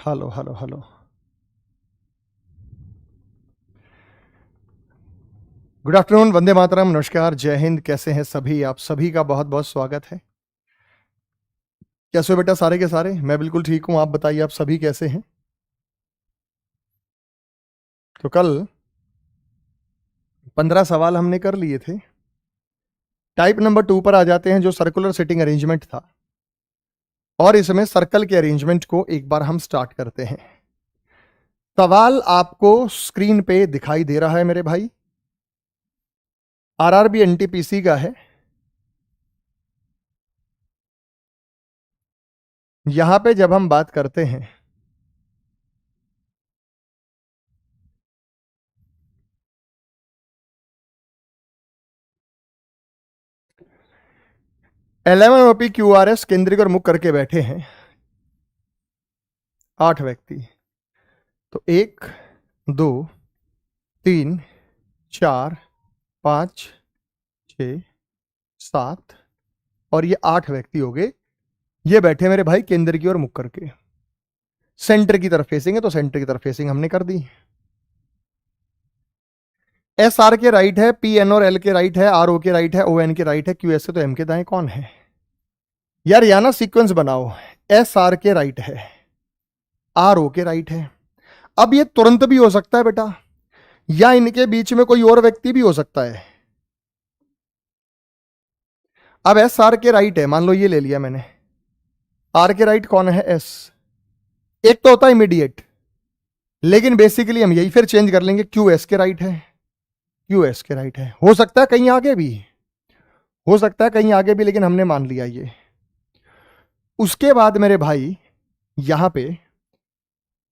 Hello hello hello. Good afternoon, वंदे मातरम, नमस्कार, जय हिंद। कैसे हैं सभी? आप सभी का बहुत बहुत स्वागत है। कैसे हो बेटा सारे के सारे? मैं बिल्कुल ठीक हूं। आप बताइए, आप सभी कैसे हैं? तो कल 15 सवाल हमने कर लिए थे। टाइप नंबर 2 पर आ जाते हैं, जो सर्कुलर सिटिंग अरेंजमेंट था, और इसमें सर्कल के अरेंजमेंट को एक बार हम स्टार्ट करते हैं। सवाल आपको स्क्रीन पे दिखाई दे रहा है मेरे भाई। आरआरबी एनटीपीसी का है। यहां पे जब हम बात करते हैं LMNOP QRS केंद्रिक और मुख करके बैठे हैं 8 व्यक्ति। तो 1 2 3 4 5 6 7 और ये 8 व्यक्ति हो गए। ये बैठे मेरे भाई केंद्र की ओर मुख करके। सेंटर की तरफ फेसिंग है, तो सेंटर की तरफ फेसिंग हमने कर दी। एस आर के राइट है, पी एन और एल के राइट है, आर ओ के राइट है, ओ एन के राइट है, क्यू एस से तो एम के दाएं कौन है यार? या ना सीक्वेंस बनाओ। एस आर के राइट है, आर ओ के राइट है। अब ये तुरंत भी हो सकता है बेटा, या इनके बीच में कोई और व्यक्ति भी हो सकता है। अब एस आर के राइट है, मान लो ये ले लिया मैंने। आर के राइट कौन है? एस। एक तो होता है इमीडिएट, लेकिन बेसिकली हम यही फिर चेंज कर लेंगे, क्यू एस के राइट है, क्यू एस के राइट है। हो सकता है कहीं आगे भी, हो सकता है कहीं आगे भी, लेकिन हमने मान लिया ये। उसके बाद मेरे भाई यहां पे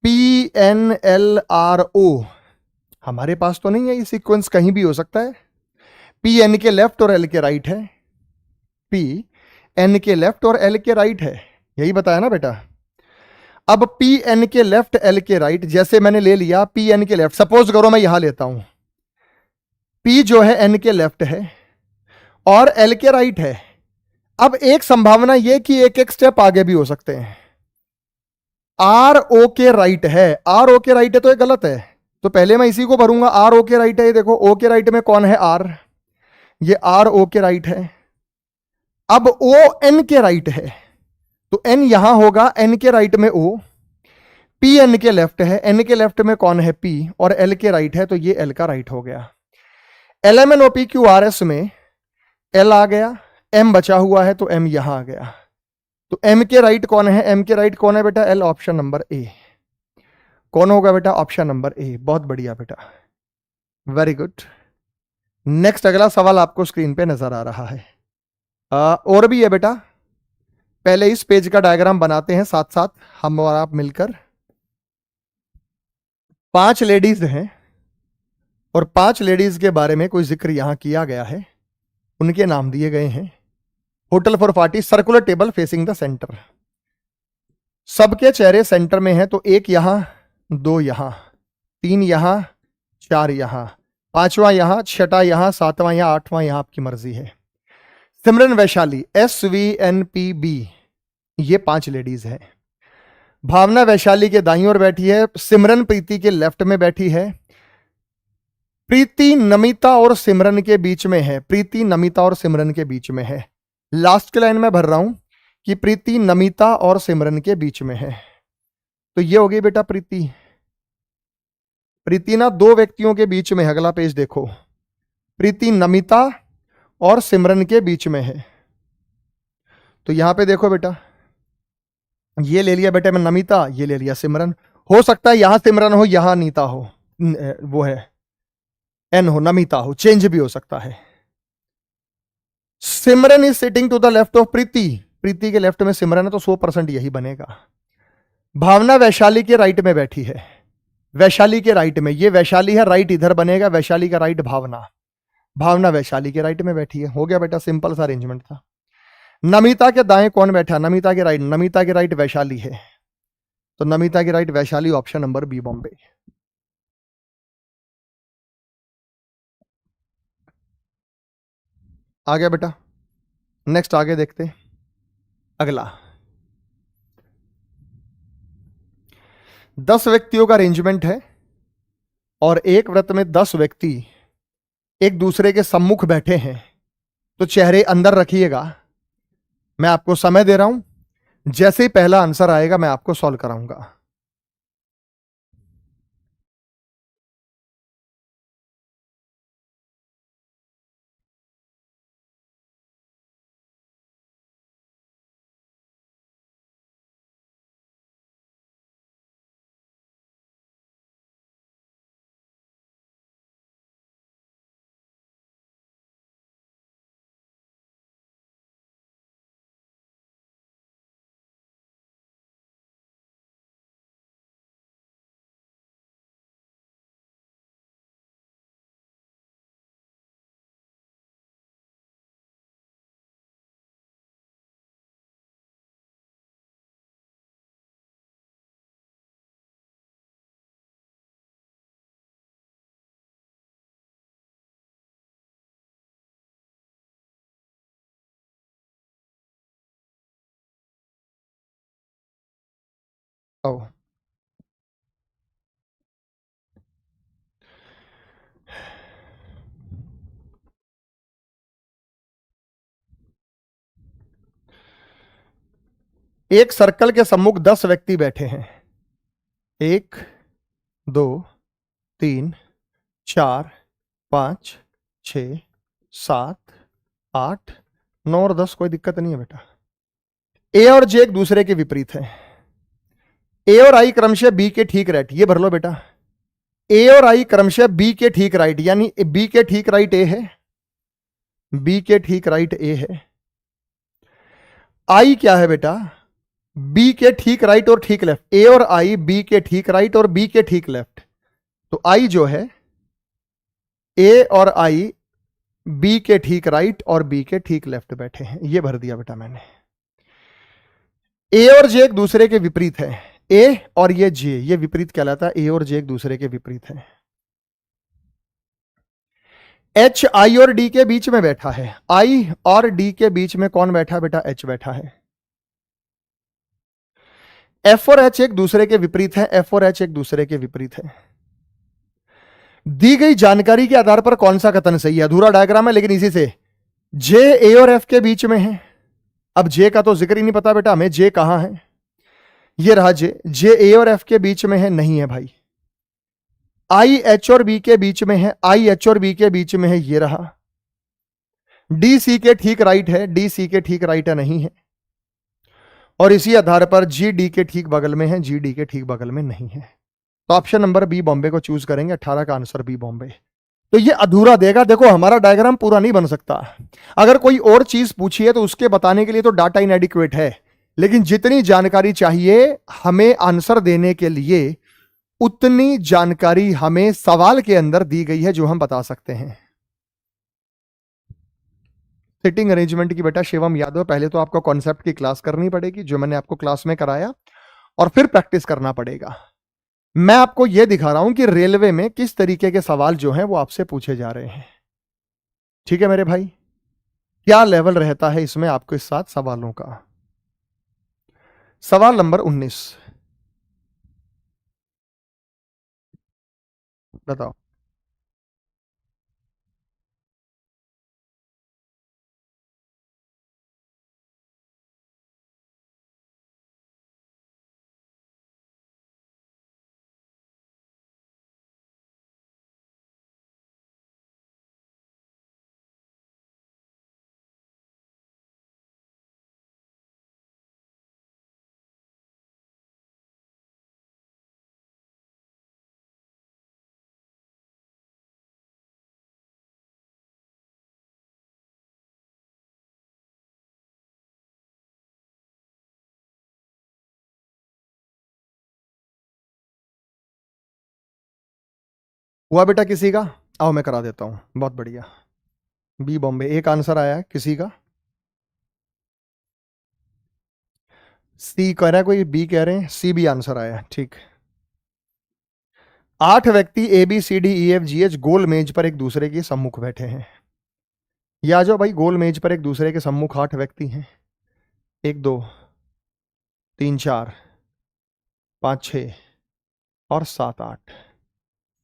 P N L R O हमारे पास तो नहीं है, ये सीक्वेंस कहीं भी हो सकता है। पी एन के लेफ्ट और एल के राइट है, पी एन के लेफ्ट और एल के राइट है, यही बताया ना बेटा। अब पी एन के लेफ्ट एल के राइट, जैसे मैंने ले लिया पी एन के लेफ्ट, सपोज करो मैं यहां लेता हूं, पी जो है एन के लेफ्ट है और एल के राइट है। अब एक संभावना यह कि एक एक स्टेप आगे भी हो सकते हैं। आर ओ के राइट है, आर ओ के राइट है तो ये गलत है, तो पहले मैं इसी को भरूंगा। आर ओ के राइट है, ये देखो ओ के राइट में कौन है? आर। ये आर ओ के राइट है। अब ओ एन के राइट है, तो एन यहां होगा, एन के राइट में ओ। पी एन के लेफ्ट है, एन के लेफ्ट में कौन है? पी। और एल के राइट है, तो ये एल का राइट हो गया। L M N O P Q R S में एल आ गया, एम बचा हुआ है, तो एम यहां आ गया। तो एम के राइट कौन है? एम के राइट कौन है बेटा? एल। Option number A. कौन होगा बेटा? Option number A. बहुत बढ़िया बेटा, वेरी गुड। नेक्स्ट अगला सवाल आपको स्क्रीन पे नजर आ रहा है। और भी है बेटा, पहले इस पेज का डायग्राम बनाते हैं साथ साथ हम और आप मिलकर। 5 लेडीज हैं और 5 लेडीज के बारे में कोई जिक्र यहां किया गया है। उनके नाम दिए गए हैं। Hotel for party, circular table facing the centre. सबके चेहरे सेंटर में है, तो 1 यहां, 2 यहां, 3 यहां, 4 यहां, 5वां यहां, 6वां यहां, 7वां यहां, 8वां यहां, आपकी मर्जी है। सिमरन वैशाली, SVNPB, ये 5 लेडीज हैं। भावना वैशाली के दाईं ओर बैठी है, सिमरन प्रीति के लेफ्ट में बैठी है, प्रीति नमिता और सिमरन के बीच में है, प्रीति नमिता और सिमरन के बीच में है। लास्ट की लाइन में भर रहा हूं कि प्रीति नमिता और सिमरन के बीच में है, तो ये हो गई बेटा प्रीति। प्रीति ना 2 व्यक्तियों के बीच में है, अगला पेज देखो। प्रीति नमिता और सिमरन के बीच में है, तो यहां पे देखो बेटा, ये ले लिया बेटा मैं नमिता, ये ले लिया सिमरन। हो सकता है यहां सिमरन हो, यहां नीता हो, वो है एन हो, नमिता हो, चेंज भी हो सकता है। Simran is sitting to the left of Preeti, Preeti के लेफ्ट में सिमरन है, तो 100% यही बनेगा। भावना वैशाली के राइट में बैठी है, वैशाली के राइट में, ये वैशाली है, राइट इधर बनेगा, वैशाली का राइट भावना, भावना वैशाली के राइट में बैठी है। हो गया बेटा, सिंपल सा अरेंजमेंट था। नमिता के दाएं कौन बैठा? नमिता के राइट, नमिता के राइट वैशाली है, तो नमिता के right Vaishali, option number B Bombay. आ गया बेटा, नेक्स्ट आगे देखते। अगला 10 व्यक्तियों का अरेंजमेंट है और एक व्रत में 10 व्यक्ति एक दूसरे के सम्मुख बैठे हैं, तो चेहरे अंदर रखिएगा। मैं आपको समय दे रहा हूं, जैसे ही पहला आंसर आएगा मैं आपको सॉल्व कराऊंगा। आओ, एक सर्कल के सम्मुख 10 व्यक्ति बैठे हैं। 1 2 3 4 5 6 7 8 9 और 10, कोई दिक्कत नहीं है बेटा। ए और जे एक दूसरे के विपरीत है। ए और आई क्रमशः बी के ठीक राइट, ये भर लो बेटा। ए और आई क्रमशः बी के ठीक राइट, यानी बी के ठीक राइट ए है, बी के ठीक राइट ए है। आई क्या है बेटा? बी के ठीक राइट और ठीक लेफ्ट। ए और आई बी के ठीक राइट और बी के ठीक लेफ्ट। तो आई जो है, ए और आई बी के ठीक राइट और बी के ठीक लेफ्ट बैठे हैं, ये भर दिया बेटा मैंने। ए और जे एक दूसरे के विपरीत है। ए और ये जे, ये विपरीत कहलाता है। ए और जे एक दूसरे के विपरीत है। एच आई और डी के बीच में बैठा है। आई और डी के बीच में कौन बैठा बेटा? एच बैठा है। एफ और एच एक दूसरे के विपरीत है। एफ और एच एक दूसरे के विपरीत है। दी गई जानकारी के आधार पर कौन सा कथन सही है? अधूरा डायग्राम है, लेकिन इसी से जे ए और एफ के बीच में है। अब जे का तो जिक्र ही नहीं पता बेटा हमें, जे कहां है? ये रहा जे। जे ए और एफ के बीच में है? नहीं है भाई। आई एच और बी के बीच में है। आई एच और बी के बीच में है, ये रहा। डी सी के ठीक राइट है। डी सी के ठीक राइट है? नहीं है। और इसी आधार पर जी डी के ठीक बगल में है। जी डी के ठीक बगल में नहीं है। तो ऑप्शन नंबर बी बॉम्बे को चूज करेंगे। 18 का आंसर बी बॉम्बे। तो ये अधूरा देगा। देखो हमारा डायग्राम पूरा नहीं बन सकता। अगर कोई और चीज पूछी है तो उसके बताने के लिए तो डाटा इनएडिक्वेट है, लेकिन जितनी जानकारी चाहिए हमें आंसर देने के लिए, उतनी जानकारी हमें सवाल के अंदर दी गई है जो हम बता सकते हैं। सिटिंग अरेंजमेंट की बेटा शिवम यादव, पहले तो आपको कॉन्सेप्ट की क्लास करनी पड़ेगी जो मैंने आपको क्लास में कराया, और फिर प्रैक्टिस करना पड़ेगा। मैं आपको यह दिखा रहा हूं कि रेलवे में किस तरीके के सवाल जो हैं वो आपसे पूछे जा रहे हैं। ठीक है मेरे भाई, क्या लेवल रहता है इसमें आपके साथ सवालों का। सवाल नंबर 19 बताओ। हुआ बेटा किसी का? आओ मैं करा देता हूं। बहुत बढ़िया। बी बॉम्बे एक आंसर आया है किसी का। सी कह रहा है कोई, बी कह रहे हैं, सी भी आंसर आया है। ठीक। 8 व्यक्ति A B C D E F G H गोल मेज पर एक दूसरे के सम्मुख बैठे हैं। ये आ जाओ भाई, गोल मेज पर एक दूसरे के सम्मुख 8 व्यक्ति हैं। 1 2 3 4 5 6 और 7 8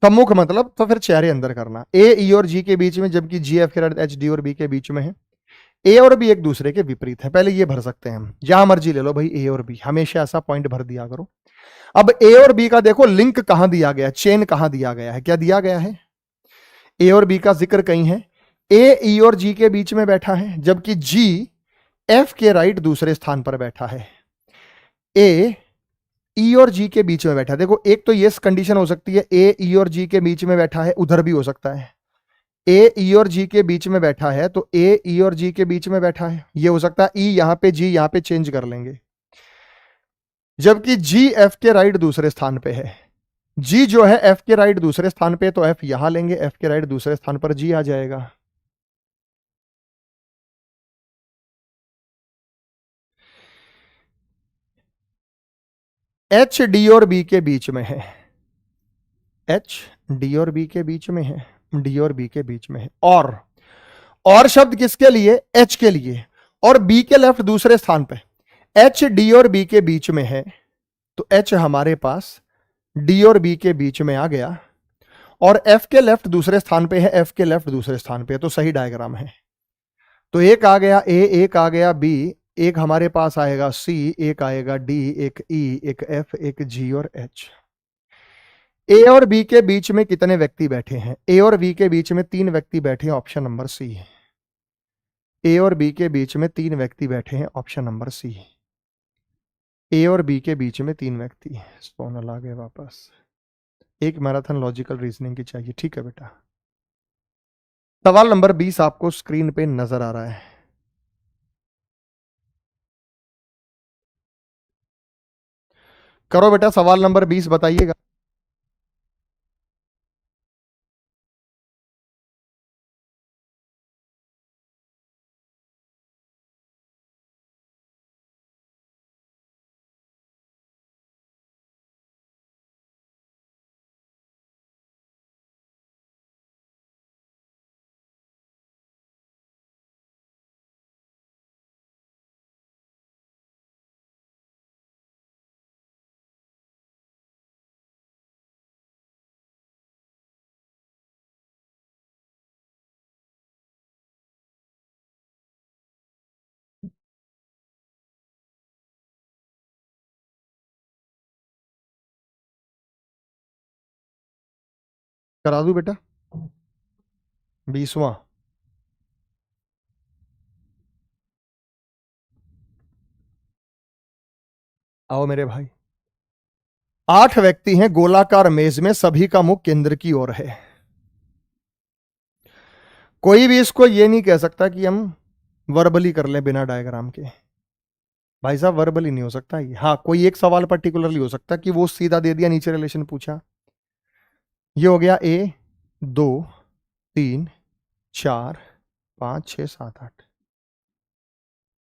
सम्मुख मतलब तो फिर चेहरे अंदर करना, ए ई और जी के बीच में, जबकि जी एफ के राइट एच डी और बी के बीच में है। ए और बी एक दूसरे के विपरीत है, पहले ये भर सकते हैं हम, जहां मर्जी ले लो भाई ए और बी, हमेशा ऐसा पॉइंट भर दिया करो। अब ए और बी का देखो लिंक कहां दिया गया, चेन कहां दिया गया है, क्या दिया गया है, ए और बी का जिक्र कहीं है, ए ई और जी के बीच में बैठा है, जबकि जी एफ के राइट दूसरे स्थान पर बैठा है, ए ई और जी के बीच में बैठा है। देखो एक तो ये कंडीशन हो सकती है, ए ई और जी के बीच में बैठा है, उधर भी हो सकता है, ए ई और जी के बीच में बैठा है तो ए ई और जी के बीच में बैठा है, ये हो सकता है, ई यहां पे जी यहां पे चेंज कर लेंगे, जबकि जी एफ के राइट दूसरे स्थान पे है, जी जो है एफ के राइट दूसरे स्थान पे, तो एफ यहां लेंगे, एफ के राइट दूसरे स्थान पर जी आ जाएगा। एच डी और बी के बीच में है, एच डी और बी के बीच में है, डी और बी के बीच में है, और शब्द किसके लिए, एच के लिए, और बी के लेफ्ट दूसरे स्थान पे, एच डी और बी के बीच में है, तो एच हमारे पास डी और बी के बीच में आ गया, और एफ के लेफ्ट दूसरे स्थान पे है, एफ के लेफ्ट दूसरे स्थान पे, तो सही डायग्राम है। तो एक आ गया ए, एक आ गया बी, एक हमारे पास आएगा सी, एक आएगा डी, एक ई, एक एफ, एक जी और एच। ए और बी के बीच में कितने व्यक्ति बैठे हैं, ए और बी के बीच में 3 व्यक्ति बैठे हैं, ऑप्शन नंबर सी। ए और बी के बीच में 3 व्यक्ति बैठे हैं, ऑप्शन नंबर सी। ए और बी के बीच में 3 व्यक्ति, सोनल आ गए वापस, एक मैराथन लॉजिकल रीजनिंग की चाहिए, ठीक है बेटा। सवाल नंबर 20 आपको स्क्रीन पे नजर आ रहा है, करो बेटा सवाल नंबर 20 बताइएगा। करा दूं बेटा 20वां, आओ मेरे भाई। 8 व्यक्ति हैं गोलाकार मेज में, सभी का मुख केंद्र की ओर है। कोई भी इसको ये नहीं कह सकता कि हम वर्बली कर लें बिना डायग्राम के, भाई साहब वर्बली नहीं हो सकता ये। हाँ कोई एक सवाल पर्टिकुलरली हो सकता कि वो सीधा दे दिया, नीचे रिलेशन पूछा, ये हो गया ए 2 3 4 5 6 7 8।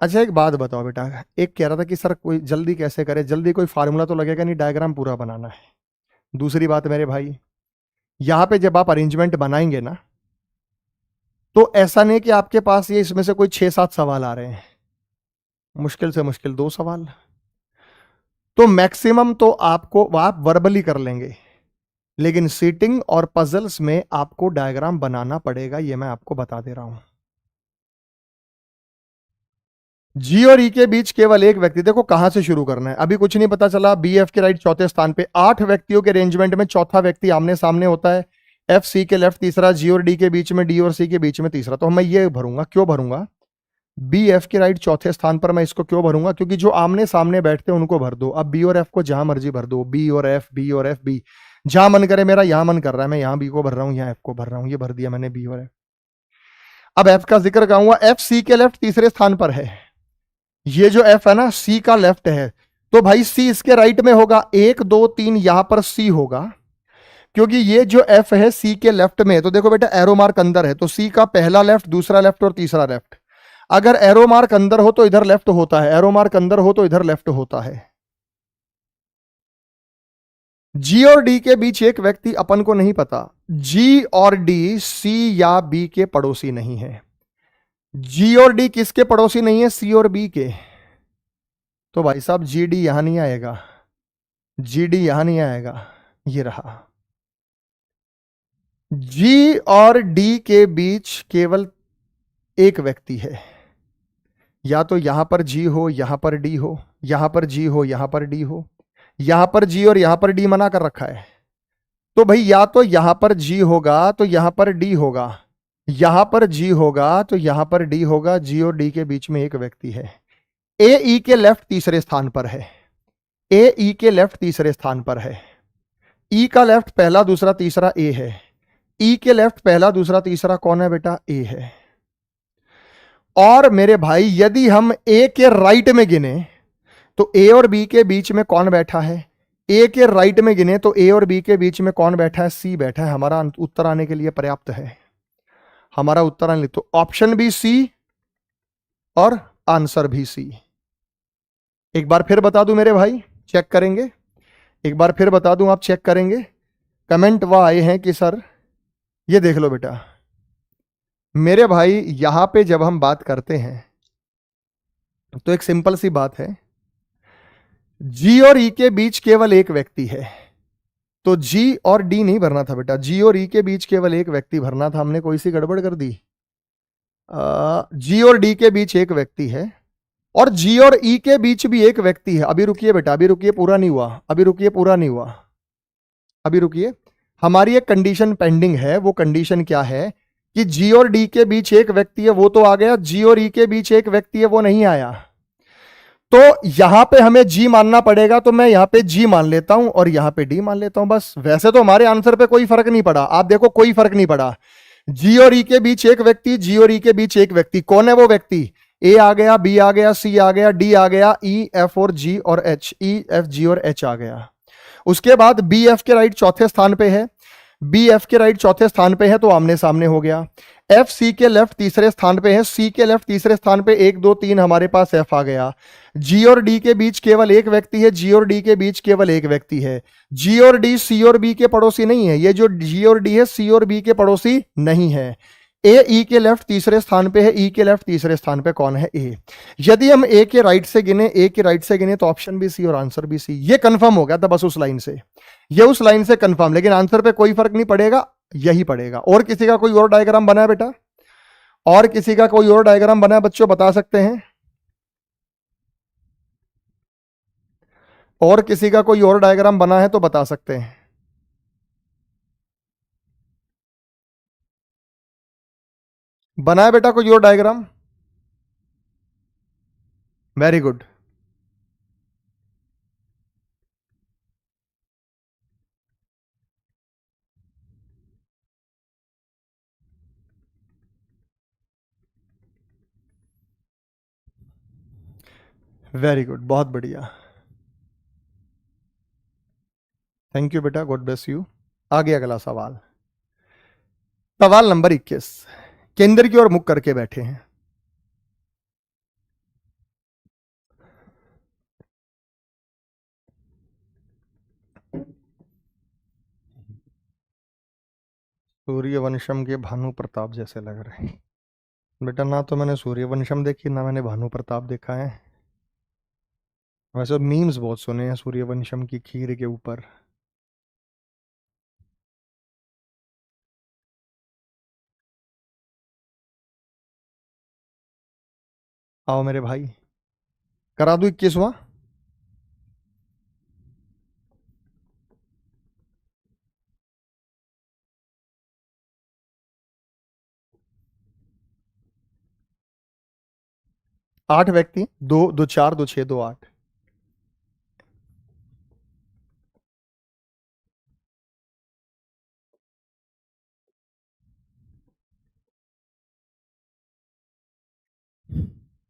अच्छा एक बात बताओ बेटा, एक कह रहा था कि सर कोई जल्दी कैसे करे, जल्दी कोई फार्मूला तो लगेगा नहीं, डायग्राम पूरा बनाना है। दूसरी बात मेरे भाई, यहां पे जब आप अरेंजमेंट बनाएंगे ना, तो ऐसा नहीं कि आपके पास ये इसमें से कोई 6 7 सवाल आ रहे हैं, मुश्किल से मुश्किल 2 सवाल, तो मैक्सिमम तो आपको आप वर्बली कर लेंगे, लेकिन सीटिंग और पजल्स में आपको डायग्राम बनाना पड़ेगा, ये मैं आपको बता दे रहा हूं। जी और ई के बीच केवल एक व्यक्ति, देखो कहां से शुरू करना है, अभी कुछ नहीं पता चला, बी एफ के राइट चौथे स्थान पे, 8 व्यक्तियों के अरेंजमेंट में चौथा व्यक्ति आमने सामने होता है, एफ सी के लेफ्ट तीसरा, जी और डी के बीच में, डी और सी के बीच में तीसरा, तो मैं ये भरूंगा, क्यों भरूंगा, बी एफ के राइट चौथे स्थान पर मैं इसको क्यों भरूंगा, क्योंकि जो आमने सामने बैठते हैं उनको भर दो। अब बी और एफ को जहां मर्जी भर दो, बी और एफ, बी और एफ, बी जहां मन करे, मेरा यहां मन कर रहा है मैं यहां बी को भर रहा हूं, यहां एफ को भर रहा हूं, ये भर दिया मैंने बी और एफ। अब एफ का जिक्र कहूंगा, एफ सी के लेफ्ट तीसरे स्थान पर है, ये जो एफ है ना सी का लेफ्ट है, तो भाई सी इसके राइट में होगा, 1 2 3 यहां पर सी होगा, क्योंकि ये जो एफ है सी के लेफ्ट में है, तो देखो बेटा एरो मार्क अंदर है, तो सी का पहला लेफ्ट, दूसरा लेफ्ट और तीसरा लेफ्ट, अगर एरो मार्क अंदर हो तो इधर लेफ्ट होता है, एरो मार्क अंदर हो तो इधर लेफ्ट होता है। जी और डी के बीच एक व्यक्ति अपन को नहीं पता, जी और डी सी या बी के पड़ोसी नहीं है, जी और डी किसके पड़ोसी नहीं है, सी और बी के, तो भाई साहब जी डी यहां नहीं आएगा, जी डी यहां नहीं आएगा, ये रहा। जी और डी के बीच केवल एक व्यक्ति है, या तो यहां पर जी हो, यहां पर डी हो, यहां पर जी हो, यहां पर डी हो, यहां पर जी और यहां पर डी मना कर रखा है। तो भाई या तो यहां पर जी होगा तो यहां पर डी होगा, यहां पर जी होगा तो यहां पर डी होगा। जी और डी के बीच में एक व्यक्ति है। ए ई के लेफ्ट तीसरे स्थान पर है, ए ई के लेफ्ट तीसरे स्थान पर है। ई का लेफ्ट पहला दूसरा तीसरा ए है, ई के लेफ्ट पहला दूसरा तीसरा कौन है बेटा? ए है। और मेरे भाई यदि हम ए के राइट में गिने तो ए और बी के बीच में कौन बैठा है? ए के राइट में गिने तो ए और बी के बीच में कौन बैठा है? सी बैठा है। हमारा उत्तर आने के लिए पर्याप्त है, हमारा उत्तर आने, तो ऑप्शन भी सी और आंसर भी सी। एक बार फिर बता दूं मेरे भाई, चेक करेंगे, एक बार फिर बता दूं, आप चेक करेंगे। कमेंट वह आए हैं कि सर ये देख लो बेटा मेरे भाई, यहां पे जब हम बात करते हैं तो एक सिंपल सी बात है, जी और ई के बीच केवल एक व्यक्ति है। तो जी और डी नहीं भरना था बेटा, जी और ई के बीच केवल एक व्यक्ति भरना था। हमने कोई सी गड़बड़ कर दी। जी और डी के बीच एक व्यक्ति है और जी और ई के बीच भी एक व्यक्ति है। अभी रुकिए बेटा, अभी रुकिए, पूरा नहीं हुआ, अभी रुकिए, पूरा नहीं हुआ, अभी रुकिए। हमारी एक कंडीशन पेंडिंग है। वो कंडीशन क्या है कि जी और डी के बीच एक व्यक्ति है, वो तो आ गया। जी और ई के बीच एक व्यक्ति है, वो नहीं आया। तो यहां पे हमें जी मानना पड़ेगा, तो मैं यहां पे जी मान लेता हूं और यहां पे डी मान लेता हूं, बस। वैसे तो हमारे आंसर पे कोई फर्क नहीं पड़ा, आप देखो कोई फर्क नहीं पड़ा। जी और ई के बीच एक व्यक्ति, जी और ई के बीच एक व्यक्ति, कौन है वो व्यक्ति? ए आ गया, बी आ गया, सी आ गया, डी आ गया, ई एफ और जी और एच, ई एफ जी और एच आ गया। उसके बाद बी एफ के राइट चौथे स्थान पे है, बी एफ के राइट चौथे स्थान पे है, तो आमने सामने हो गया। एफ सी के लेफ्ट तीसरे स्थान पे है, सी के लेफ्ट तीसरे स्थान पे, 1 2 3 हमारे पास एफ आ गया। जी और डी के बीच केवल एक व्यक्ति है, जी और डी के बीच केवल एक व्यक्ति है। जी और डी सी और बी के पड़ोसी नहीं है, ये जो जी और डी है सी और बी के पड़ोसी नहीं है। ए ई के लेफ्ट तीसरे स्थान पे है, ई के लेफ्ट तीसरे स्थान पे कौन है? ए। यदि हम ए के राइट से गिने, ए के राइट से गिने तो ऑप्शन भी सी और आंसर भी सी। ये कंफर्म हो गया था बस उस लाइन से, ये उस लाइन से कंफर्म। लेकिन आंसर पे कोई फर्क नहीं पड़ेगा, यही पड़ेगा। और किसी का कोई और डायग्राम बना है बेटा? और किसी का कोई और डायग्राम बना है बच्चों, बता सकते हैं? और किसी का कोई और डायग्राम बना है तो बता सकते हैं। बना है बेटा कोई और diagram? Very good. Very good, बहुत बढ़िया, थैंक यू बेटा, गॉड ब्लेस यू। आगे अगला सवाल, सवाल नंबर 21। केंद्र की ओर मुख करके बैठे हैं। सूर्यवंशम के भानु प्रताप जैसे लग रहे हैं बेटा। ना तो मैंने सूर्यवंशम देखी, ना मैंने भानु प्रताप देखा है। वैसे मीम्स बहुत सुने हैं सूर्यवंशम की खीर के ऊपर। आओ मेरे भाई, करा दूं 21वां? आठ व्यक्ति, 2 2 4 2 6 2 8।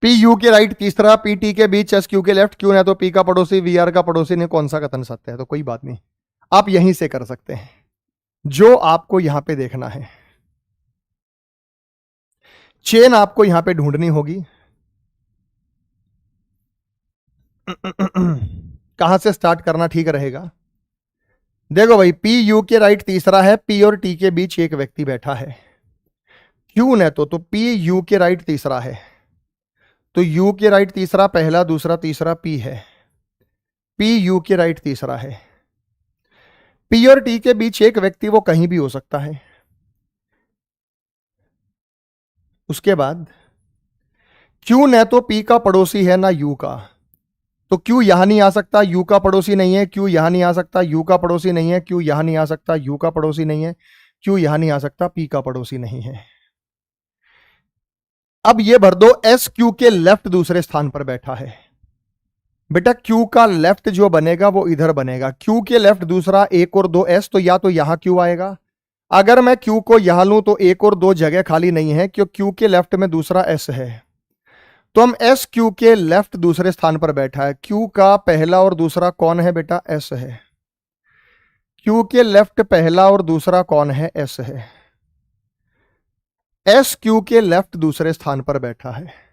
पी यू के राइट तीसरा, पी टी के बीच, एस क्यू के लेफ्ट, क्यू ना तो पी का पड़ोसी वी आर का पड़ोसी ने, कौन सा कथन सत्य है? तो कोई बात नहीं, आप यहीं से कर सकते हैं। जो आपको यहां पे देखना है, चेन आपको यहां पे ढूंढनी होगी। कहां से स्टार्ट करना ठीक रहेगा? देखो भाई, पी यू के राइट तीसरा है, पी और टी के बीच एक व्यक्ति बैठा है। क्यू ने तो पी यू के राइट तीसरा है, तो यू के राइट तीसरा, पहला दूसरा तीसरा पी है। पी यू के राइट तीसरा है। P पी और टी के बीच एक व्यक्ति वो कहीं भी हो सकता है। उसके बाद क्यू न तो पी का पड़ोसी है ना यू का, तो क्यू यहां नहीं आ सकता, यू का पड़ोसी नहीं है, क्यू यहां नहीं आ सकता, यू का पड़ोसी नहीं है, क्यू यहां नहीं आ सकता, यू का पड़ोसी नहीं है, क्यू यहां नहीं आ सकता, पी का पड़ोसी नहीं है। अब ये भर दो, एस क्यू के लेफ्ट दूसरे स्थान पर बैठा है। बेटा क्यू का लेफ्ट जो बनेगा वो इधर बनेगा, क्यू के लेफ्ट दूसरा एक और दो एस, तो या तो यहां क्यू आएगा। अगर मैं क्यू को यहां लूं तो एक और दो जगह खाली नहीं है, क्योंकि क्यू के लेफ्ट में दूसरा एस है। तो हम एस क्यू के लेफ्ट दूसरे स्थान पर बैठा है। क्यू का पहला और दूसरा कौन है बेटा? एस है। क्यू के लेफ्ट पहला और दूसरा कौन है? एस है। एस क्यू के लेफ्ट दूसरे स्थान पर बैठा है।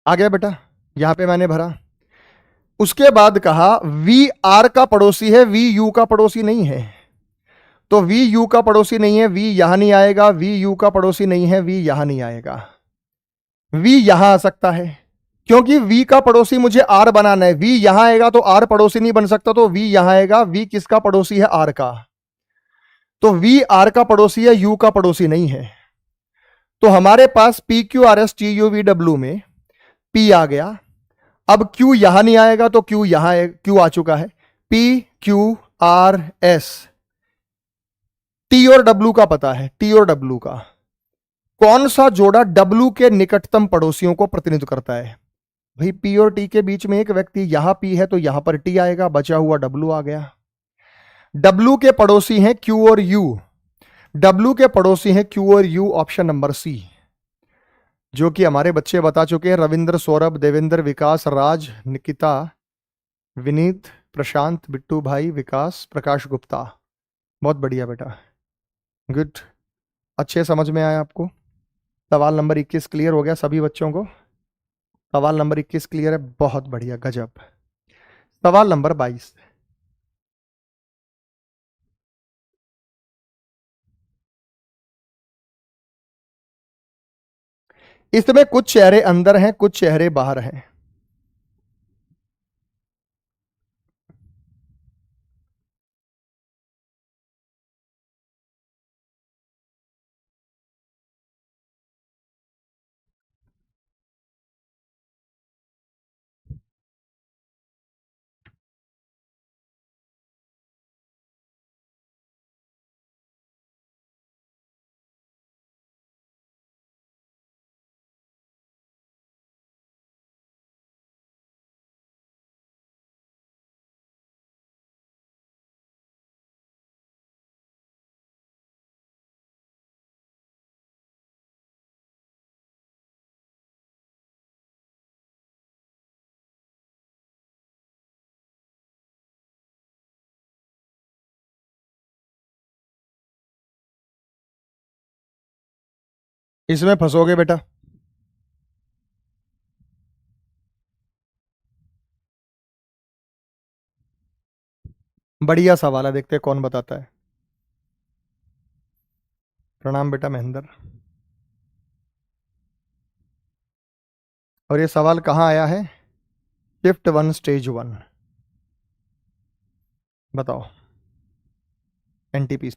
आ गया बेटा? यहां पे मैंने भरा। उसके बाद कहा वी आर का पड़ोसी है, वी यू का पड़ोसी नहीं है। तो वी यू का पड़ोसी नहीं है, वी यहां नहीं आएगा, वी यू का पड़ोसी नहीं है, वी यहां नहीं आएगा। वी यहां आ सकता है, क्योंकि वी का पड़ोसी मुझे आर बनाना है। वी यहां आएगा तो आर पड़ोसी नहीं बन सकता, तो वी यहां आएगा। वी किसका पड़ोसी है? आर का। तो वी आर का पड़ोसी है, यू का पड़ोसी नहीं है। तो हमारे पास P Q R S T U V W में पी आ गया। अब क्यू यहां नहीं आएगा, तो क्यू यहां क्यू आ चुका है। P Q R S. T और डब्ल्यू का पता है, टी और डब्ल्यू का। कौन सा जोड़ा डब्ल्यू के निकटतम पड़ोसियों को प्रतिनिधित्व करता है? भाई पी और टी के बीच में एक व्यक्ति, यहां पी है तो यहां पर टी आएगा, बचा हुआ डब्ल्यू आ गया। डब्ल्यू के पड़ोसी हैं क्यू और यू। डब्ल्यू के पड़ोसी हैं क्यू और यू, ऑप्शन नंबर सी, जो कि हमारे बच्चे बता चुके हैं। रविंद्र, सौरभ, देवेंद्र, विकास, राज, निकिता, विनीत, प्रशांत, बिट्टू भाई, विकास, प्रकाश गुप्ता। बहुत बढ़िया बेटा, गुड। अच्छे समझ में आया आपको? सवाल नंबर 21 क्लियर हो गया सभी बच्चों को? सवाल नंबर 21 क्लियर है, बहुत बढ़िया, गजब। सवाल नंबर 22। इसमें कुछ चेहरे अंदर हैं, कुछ चेहरे बाहर हैं। इसमें फंसोगे बेटा। बढ़िया सवाल है, देखते हैं कौन बताता है। प्रणाम बेटा महेंद्र। और ये सवाल कहाँ आया है? Shift one stage one. बताओ। एनटीपी।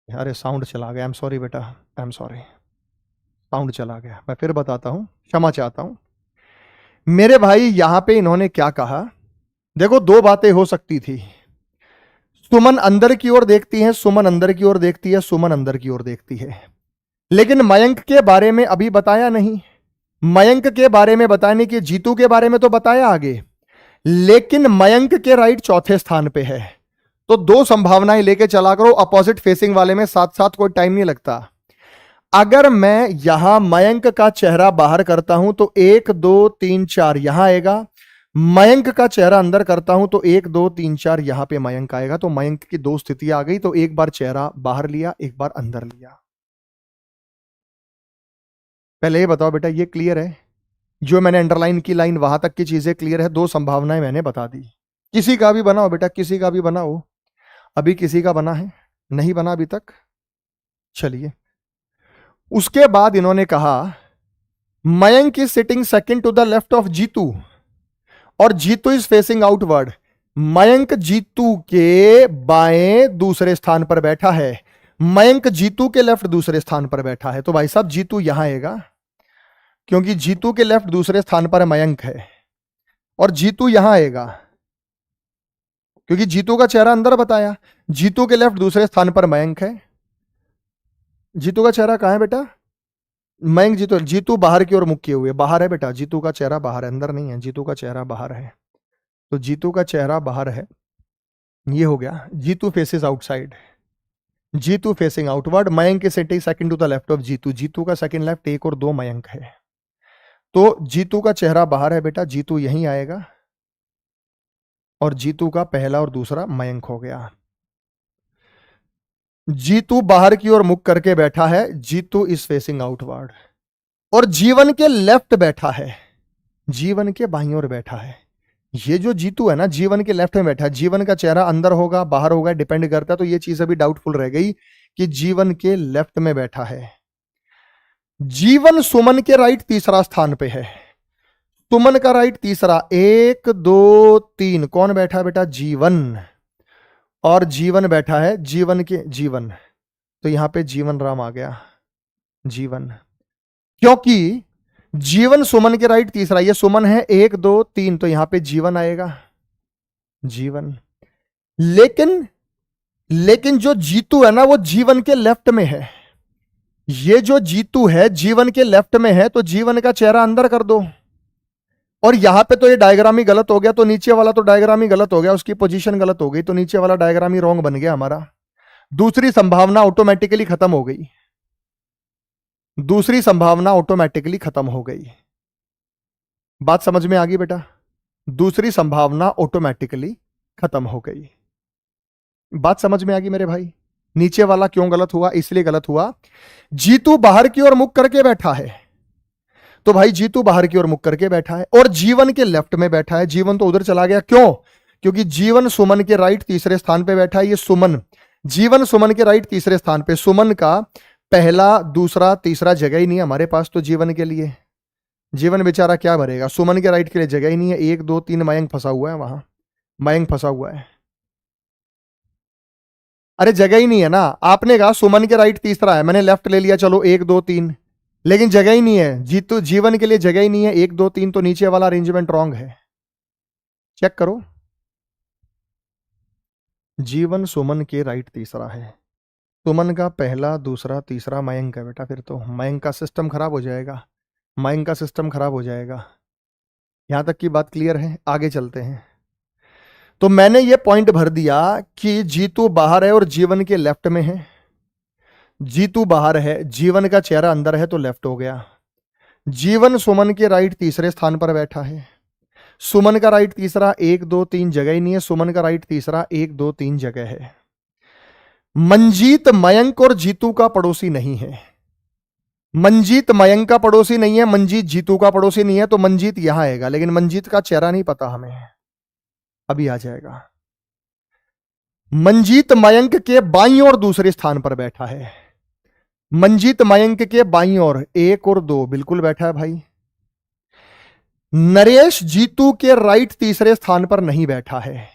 अरे साउंड चला गया, आई एम सॉरी बेटा, आई एम सॉरी, साउंड चला गया। मैं फिर बताता हूं, क्षमा चाहता हूं मेरे भाई। यहां पे इन्होंने क्या कहा, देखो दो बातें हो सकती थी। सुमन अंदर की ओर देखती है, सुमन अंदर की ओर देखती है, सुमन अंदर की ओर देखती है, लेकिन मयंक के बारे में अभी बताया नहीं। मयंक के बारे में बताने की, जीतू के बारे में तो बताया आगे, लेकिन मयंक के राइट चौथे स्थान पे है। तो दो संभावनाएं लेके चला करो, अपोजिट फेसिंग वाले में साथ साथ कोई टाइम नहीं लगता। अगर मैं यहां मयंक का चेहरा बाहर करता हूं तो 1 2 3 4 यहां आएगा, मयंक का चेहरा अंदर करता हूं तो 1 2 3 4 यहां पे मयंक आएगा। तो मयंक की दो स्थितियां आ गई, तो एक बार चेहरा बाहर लिया, एक बार अंदर लिया। पहले ये बताओ बेटा, ये क्लियर है? जो मैंने अंडरलाइन की लाइन वहां तक की चीजें क्लियर है, दो संभावनाएं मैंने बता दी। किसी का भी बनाओ बेटा, किसी का भी बनाओ। अभी किसी का बना है? नहीं बना अभी तक? चलिए, उसके बाद इन्होंने कहा Mayank is sitting second to the left of Jeetu और Jeetu is facing outward. Mayank Jeetu के बाएं दूसरे स्थान पर बैठा है, मयंक जीतू के लेफ्ट दूसरे स्थान पर बैठा है। तो भाई साहब जीतू यहां आएगा, क्योंकि जीतू के लेफ्ट दूसरे स्थान पर मयंक है, और जीतू यहां आएगा क्योंकि जीतू का चेहरा अंदर बताया। जीतू के लेफ्ट दूसरे स्थान पर मयंक है। जीतू का चेहरा कहां है बेटा? मयंक जीतू, जीतू बाहर की ओर मुख किए हुए, बाहर है बेटा, जीतू का चेहरा बाहर है, अंदर नहीं है। जीतू का चेहरा बाहर है, तो जीतू का चेहरा बाहर है। ये हो गया, Jitu faces outside, Jitu facing outward. Mayank is sitting second to the left of Jitu, Jitu का सेकंड लेफ्ट 1 और 2 मयंक है। तो जीतू का चेहरा बाहर है बेटा, जीतू यहीं आएगा, और जीतू का पहला और दूसरा मयंक हो गया। जीतू बाहर की ओर मुख करके बैठा है, जीतू इज फेसिंग आउटवर्ड, और जीवन के लेफ्ट बैठा है, जीवन के बाईं ओर बैठा है। ये जो जीतू है ना, जीवन के लेफ्ट में बैठा है। जीवन का चेहरा अंदर होगा बाहर होगा डिपेंड करता है, तो ये चीज अभी डाउटफुल रह गई कि जीवन के लेफ्ट में बैठा है। जीवन सुमन के राइट तीसरा स्थान पे है, सुमन का राइट तीसरा, 1 2 3 कौन बैठा है बेटा? जीवन, और जीवन बैठा है जीवन के, जीवन, तो यहां पे जीवन राम आ गया, जीवन, क्योंकि जीवन सुमन के राइट तीसरा, ये सुमन है 1 2 3, तो यहां पे जीवन आएगा, जीवन। लेकिन जो जीतू है ना, वो जीवन के लेफ्ट में है। ये जो जीतू है जीवन के लेफ्ट में है, तो जीवन का चेहरा अंदर कर दो। और यहां पे तो ये डायग्राम ही गलत हो गया, तो नीचे वाला तो डायग्राम ही गलत हो गया, उसकी पोजीशन गलत हो गई, तो नीचे वाला डायग्राम ही रॉन्ग बन गया हमारा। दूसरी संभावना ऑटोमेटिकली खत्म हो गई, दूसरी संभावना ऑटोमेटिकली खत्म हो गई। बात समझ में आ गई बेटा? दूसरी संभावना ऑटोमेटिकली खत्म हो गई। बात समझ में आ गई मेरे भाई? नीचे वाला क्यों गलत हुआ? इसलिए गलत हुआ, जीतू बाहर की ओर मुख करके बैठा है, तो भाई जीतू बाहर की ओर मुख करके बैठा है, और जीवन के लेफ्ट में बैठा है। जीवन तो उधर चला गया, क्यों? क्योंकि जीवन सुमन के राइट तीसरे स्थान पे बैठा है। ये सुमन, जीवन सुमन के राइट तीसरे स्थान पे, सुमन का पहला दूसरा तीसरा जगह ही नहीं है हमारे पास, तो जीवन के लिए, जीवन बेचारा क्या भरेगा? सुमन के राइट के लिए जगह ही नहीं है। 1 2 3 मयंक फंसा हुआ है वहां, मयंक फंसा हुआ है। अरे जगह ही नहीं है ना, आपने कहा सुमन के राइट तीसरा है, मैंने लेफ्ट ले लिया, चलो 1 2 3, लेकिन जगह ही नहीं है। जीतू जीवन के लिए जगह ही नहीं है, 1 2 3, तो नीचे वाला अरेंजमेंट रॉन्ग है। चेक करो, जीवन सुमन के राइट तीसरा है, सुमन का पहला दूसरा तीसरा मयंक है बेटा, फिर तो मयंक का सिस्टम खराब हो जाएगा, मयंक का सिस्टम खराब हो जाएगा। यहां तक की बात क्लियर है? आगे चलते हैं। तो मैंने ये पॉइंट भर दिया कि जीतू बाहर है और जीवन के लेफ्ट में है। जीतू बाहर है, जीवन का चेहरा अंदर है, तो लेफ्ट हो गया। जीवन सुमन के राइट तीसरे स्थान पर बैठा है, सुमन का राइट तीसरा 1 2 3 जगह ही नहीं है, सुमन का राइट तीसरा 1 2 3 जगह है। मंजीत मयंक और जीतू का पड़ोसी नहीं है, मंजीत मयंक का पड़ोसी नहीं है, मंजीत जीतू का पड़ोसी नहीं है, तो मंजीत यहां आएगा, लेकिन मंजीत का चेहरा नहीं पता हमें, अभी आ जाएगा। मंजीत मयंक के बाईं ओर दूसरे स्थान पर बैठा है, मंजीत मयंक के बाईं ओर 1 और 2 बिल्कुल बैठा है भाई। नरेश जीतू के राइट तीसरे स्थान पर नहीं बैठा है,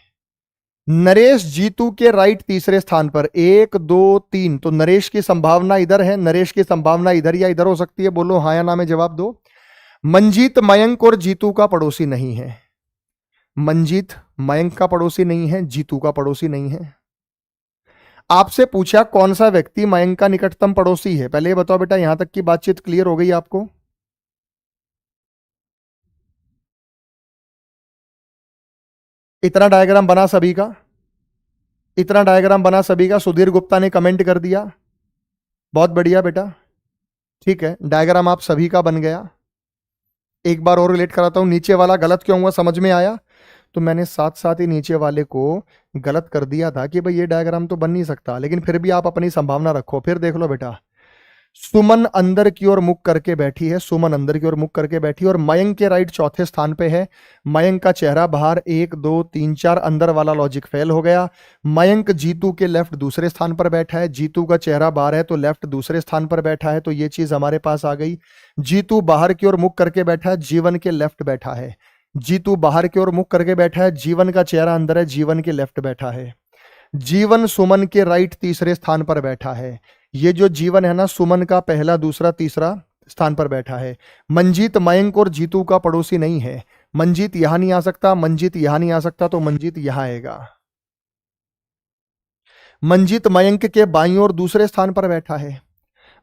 नरेश जीतू के राइट तीसरे स्थान पर, 1 2 3, तो नरेश की संभावना इधर है, नरेश की संभावना इधर या इधर हो सकती है। बोलो हाँ या ना में जवाब दो। मंजीत मयंक और जीतू का पड़ोसी नहीं है। मंजीत मयंक का पड़ोसी नहीं है, जीतू का पड़ोसी नहीं है। आपसे पूछा कौन सा व्यक्ति मयंक का निकटतम पड़ोसी है। पहले ये बताओ बेटा, यहां तक की बातचीत क्लियर हो गई आपको? इतना डायग्राम बना सभी का? इतना डायग्राम बना सभी का? सुधीर गुप्ता ने कमेंट कर दिया, बहुत बढ़िया बेटा। ठीक है, डायग्राम आप सभी का बन गया। एक बार और रिलेट कराता हूं, नीचे वाला गलत क्यों हुआ समझ में आया? तो मैंने साथ साथ ही नीचे वाले को गलत कर दिया था कि भाई ये डायग्राम तो बन नहीं सकता, लेकिन फिर भी आप अपनी संभावना रखो। फिर देख लो बेटा, सुमन अंदर की ओर मुख करके बैठी है, सुमन अंदर की ओर मुख करके बैठी है, और मयंक के राइट चौथे स्थान पे है। मयंक का चेहरा बाहर, 1 2 3 4, अंदर वाला लॉजिक फेल हो गया। मयंक जीतू के लेफ्ट दूसरे स्थान पर बैठा है, जीतू का चेहरा बाहर है तो लेफ्ट दूसरे स्थान पर बैठा है, तो ये चीज हमारे पास आ गई। जीतू बाहर की ओर मुख करके बैठा है, जीवन के लेफ्ट बैठा है। जीतू बाहर की ओर मुख करके बैठा है, जीवन का चेहरा अंदर है, जीवन के लेफ्ट बैठा है। जीवन सुमन के राइट तीसरे स्थान पर बैठा है। ये जो जीवन है ना, सुमन का पहला दूसरा तीसरा स्थान पर बैठा है। मंजीत मयंक और जीतू का पड़ोसी नहीं है। मंजीत यहां नहीं आ सकता, मंजीत यहां नहीं आ सकता, तो मंजीत यहां आएगा। मंजीत मयंक के बाईं ओर दूसरे स्थान पर बैठा है।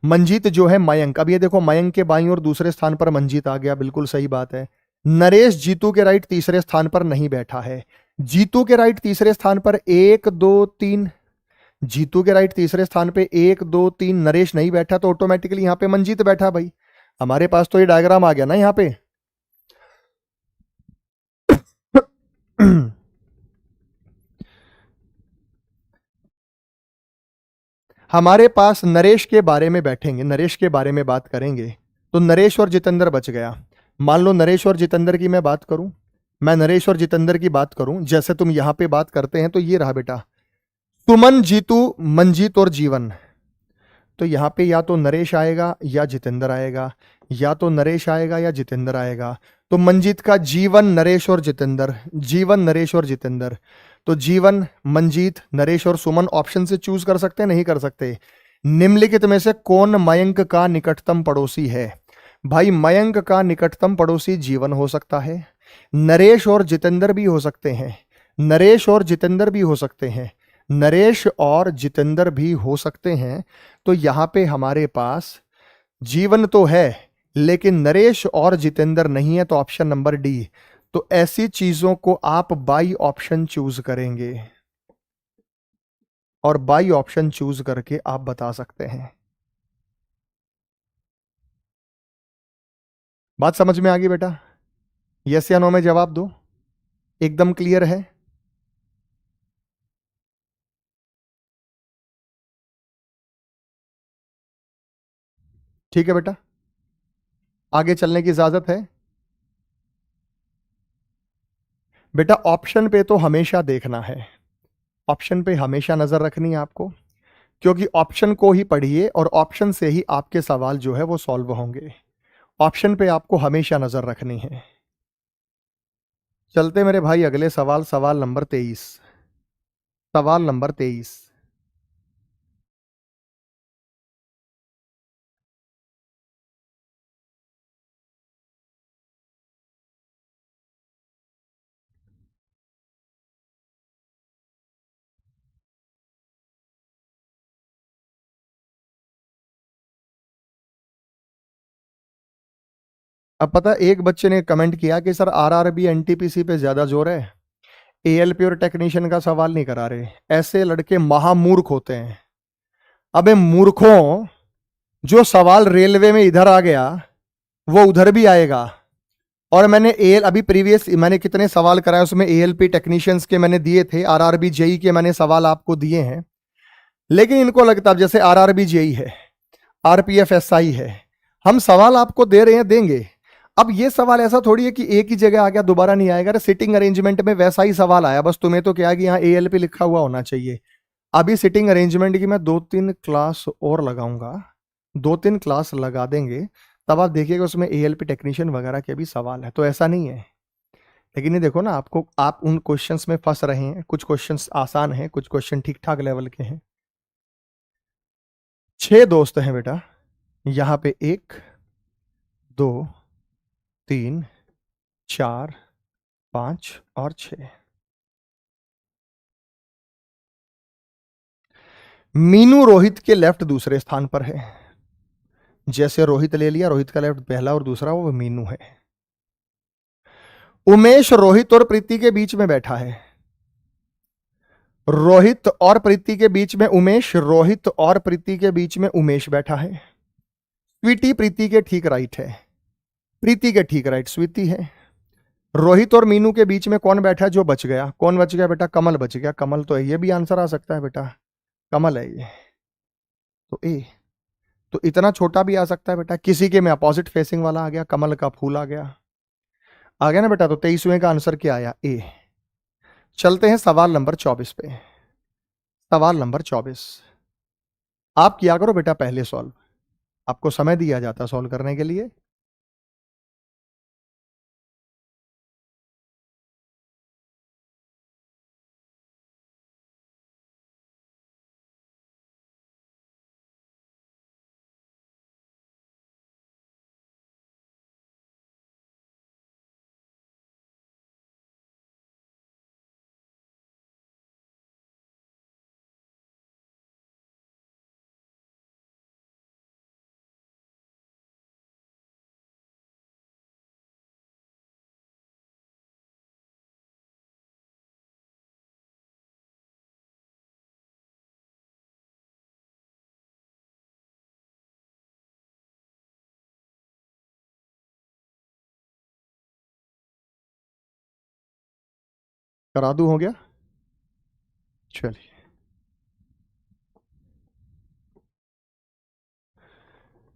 मंजीत जो है मयंक, अब ये देखो मयंक के बाईं ओर दूसरे स्थान पर मंजीत आ गया, बिल्कुल सही बात है। नरेश जीतू के राइट तीसरे स्थान पर नहीं बैठा है। जीतू के राइट तीसरे स्थान पर 1 2 3, जीतू के राइट तीसरे स्थान पे 1 2 3 नरेश नहीं बैठा, तो ऑटोमेटिकली यहां पे मंजीत बैठा। भाई हमारे पास तो ये डायग्राम आ गया ना यहां पे। हमारे पास नरेश के बारे में बैठेंगे, नरेश के बारे में बात करेंगे, तो नरेश और जितेंद्र बच गया। मान लो नरेश और जितेंद्र की मैं बात करूं, मैं नरेश और जितेंद्र की बात करूं जैसे तुम यहां पे बात करते हैं, तो ये रहा बेटा सुमन जीतू मंजीत और जीवन। तो यहां पे या तो नरेश आएगा या जितेंद्र आएगा, या तो नरेश आएगा या जितेंद्र आएगा। तो मंजीत का जीवन नरेश और जितेंद्र, जीवन नरेश और जितेंद्र, तो जीवन मंजीत नरेश और सुमन ऑप्शन से चूज कर सकते हैं, नहीं कर सकते। निम्नलिखित में से कौन मयंक का निकटतम पड़ोसी है? भाई मयंक का निकटतम पड़ोसी जीवन हो सकता है, नरेश और जितेंद्र भी हो सकते हैं, नरेश और जितेंद्र भी हो सकते हैं, नरेश और जितेंद्र भी हो सकते हैं। तो यहां पे हमारे पास जीवन तो है लेकिन नरेश और जितेंद्र नहीं है, तो ऑप्शन नंबर डी। तो ऐसी चीजों को आप बाई ऑप्शन चूज करेंगे और बाई ऑप्शन चूज करके आप बता सकते हैं। बात समझ में आ गई बेटा? यस या नो में जवाब दो, एकदम क्लियर है? ठीक है बेटा, आगे चलने की इजाजत है? बेटा ऑप्शन पे तो हमेशा देखना है, ऑप्शन पे हमेशा नजर रखनी है आपको, क्योंकि ऑप्शन को ही पढ़िए और ऑप्शन से ही आपके सवाल जो है वो सॉल्व होंगे। ऑप्शन पे आपको हमेशा नजर रखनी है। चलते मेरे भाई अगले सवाल, सवाल नंबर 23। सवाल नंबर 23। अब पता, एक बच्चे ने कमेंट किया कि सर आरआरबी एनटीपीसी पे ज्यादा जोर है, एएलपी और टेक्नीशियन का सवाल नहीं करा रहे। ऐसे लड़के महामूर्ख होते हैं। अबे मूर्खों, जो सवाल रेलवे में इधर आ गया वो उधर भी आएगा। और मैंने एएल अभी प्रीवियस मैंने कितने सवाल कराए उसमें एएलपी टेक्नीशियंस के मैंने दिए थे, आरआरबी जेई के मैंने सवाल आपको दिए हैं। लेकिन इनको लगता अब जैसे आरआरबी जेई है, आरपीएफ एसआई है, हम सवाल आपको दे रहे हैं, देंगे। अब ये सवाल ऐसा थोड़ी है कि एक ही जगह आ गया दोबारा नहीं आएगा। सिटिंग अरेंजमेंट में वैसा ही सवाल आया, बस तुम्हें तो क्या है कि यहाँ एएलपी लिखा हुआ होना चाहिए। अभी सिटिंग अरेंजमेंट की मैं 2 3 क्लास और लगाऊंगा, 2 3 क्लास लगा देंगे, तब आप देखिएगा उसमें एएलपी टेक्नीशियन वगैरह के भी सवाल है। तो ऐसा नहीं है लेकिन ये देखो ना, आपको आप उन क्वेश्चंस में फंस रहे हैं। कुछ क्वेश्चंस आसान हैं, कुछ क्वेश्चन ठीक ठाक लेवल के हैं। 6 दोस्त हैं बेटा, यहां पे 1 2 3 4 5 और 6। मीनू रोहित के लेफ्ट दूसरे स्थान पर है। जैसे रोहित ले लिया, रोहित का लेफ्ट पहला और दूसरा वो मीनू है। उमेश रोहित और प्रीति के बीच में बैठा है। रोहित और प्रीति के बीच में उमेश, रोहित और प्रीति के बीच में उमेश बैठा है। स्वीटी प्रीति के ठीक राइट है। प्रीति के ठीक राइट स्वीटी है। रोहित और मीनू के बीच में कौन बैठा है जो बच गया? कौन बच गया बेटा? कमल बच गया। कमल तो है, ये भी आंसर आ सकता है बेटा, कमल है ये तो ए। तो इतना छोटा भी आ सकता है बेटा। किसी के में अपोजिट फेसिंग वाला आ गया, कमल का फूल आ गया ना बेटा। तो 23वें का आंसर क्या आया? ए। चलते हैं सवाल नंबर 24 पे। सवाल नंबर 24 आप किया करो बेटा पहले सॉल्व, आपको समय दिया जाता सॉल्व करने के लिए। करा दूं? हो गया? चलिए,